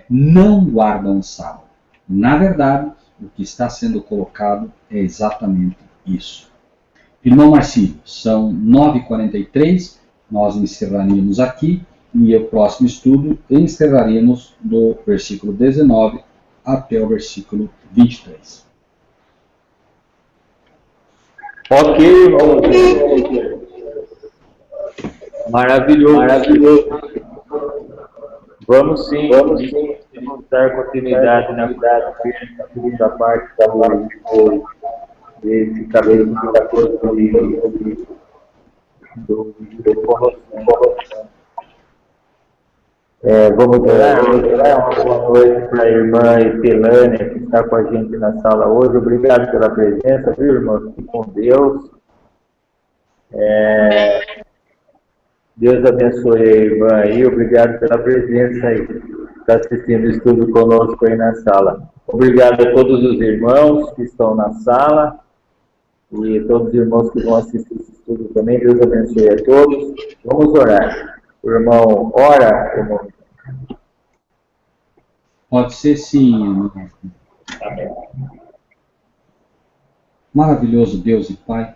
não guardam o sábado. Na verdade, o que está sendo colocado é exatamente isso. Irmão Marcílio, são 9h43, nós encerraríamos aqui e o próximo estudo encerraremos do versículo 19 até o versículo 23. Ok, irmão. Maravilhoso. Vamos sim dar continuidade na segunda parte desse cabelo do vamos orar. Uma boa noite para a irmã Etelânia, que está com a gente na sala hoje. Obrigado pela presença, viu, irmão? Fique com Deus. Deus abençoe a irmã aí. Obrigado pela presença aí. Está assistindo o estudo conosco aí na sala. Obrigado a todos os irmãos que estão na sala e todos os irmãos que vão assistir esse estudo também. Deus abençoe a todos. Vamos orar. O irmão, ora, irmão. Pode ser sim, irmão. Amém. Maravilhoso Deus e Pai,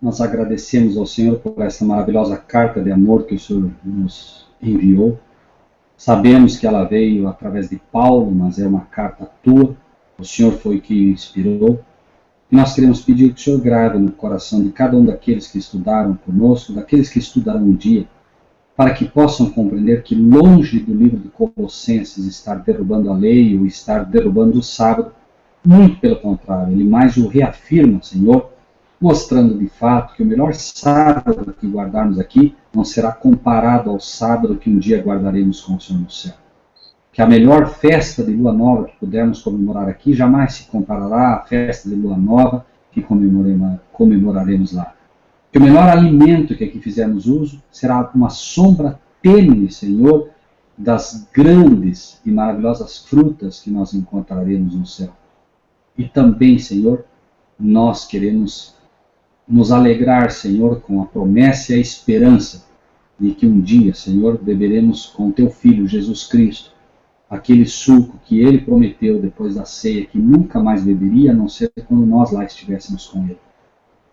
nós agradecemos ao Senhor por essa maravilhosa carta de amor que o Senhor nos enviou. Sabemos que ela veio através de Paulo, mas é uma carta tua. O Senhor foi que inspirou. E nós queremos pedir que o Senhor grave no coração de cada um daqueles que estudaram conosco, daqueles que estudarão um dia, para que possam compreender que longe do livro de Colossenses estar derrubando a lei ou estar derrubando o sábado, muito pelo contrário, ele mais o reafirma, Senhor, mostrando de fato que o melhor sábado que guardarmos aqui não será comparado ao sábado que um dia guardaremos com o Senhor no céu. Que a melhor festa de lua nova que pudermos comemorar aqui jamais se comparará à festa de lua nova que comemoraremos lá. Que o melhor alimento que aqui fizermos uso será uma sombra tênue, Senhor, das grandes e maravilhosas frutas que nós encontraremos no céu. E também, Senhor, nós queremos nos alegrar, Senhor, com a promessa e a esperança de que um dia, Senhor, beberemos com Teu Filho, Jesus Cristo, aquele suco que Ele prometeu depois da ceia, que nunca mais beberia, a não ser quando nós lá estivéssemos com Ele.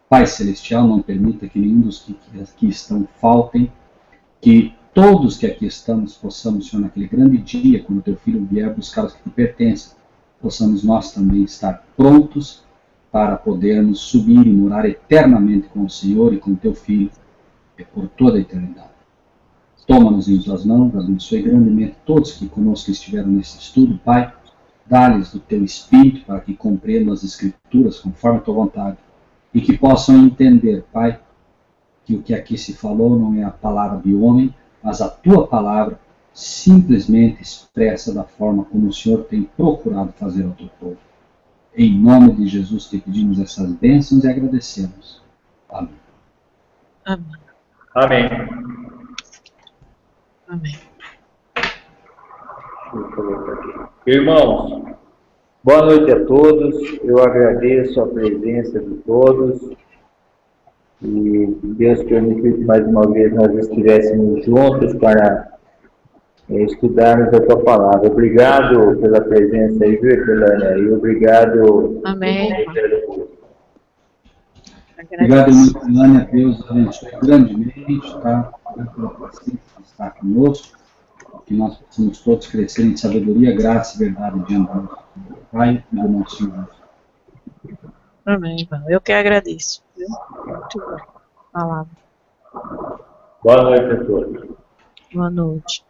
Pai Celestial, não permita que nenhum dos que aqui estão faltem, que todos que aqui estamos possamos, Senhor, naquele grande dia, quando o Teu Filho vier buscar os que te pertencem, possamos nós também estar prontos para podermos subir e morar eternamente com o Senhor e com o teu Filho, por toda a eternidade. Toma-nos em tuas mãos, abençoe grandemente todos que conosco estiveram nesse estudo, Pai. Dá-lhes do teu Espírito para que compreendam as Escrituras conforme a tua vontade e que possam entender, Pai, que o que aqui se falou não é a palavra de homem, mas a tua palavra simplesmente expressa da forma como o Senhor tem procurado fazer ao teu povo. Em nome de Jesus te pedimos essas bênçãos e agradecemos. Amém. Amém. Amém. Amém. Irmãos, boa noite a todos. Eu agradeço a presença de todos. E Deus permitiu que mais uma vez nós estivéssemos juntos para estudarmos a tua palavra. Obrigado pela presença aí, viu, Helena? E obrigado. Amém. Obrigado, irmã Helena. Deus abençoe grandemente, tá? Pela paciência que está conosco. Que nós possamos todos crescer em sabedoria, graça e verdade diante do nosso Pai e do nosso Senhor. Amém, irmão. Eu que agradeço. Viu? Muito bom. Palavra. Boa noite a todos. Boa noite.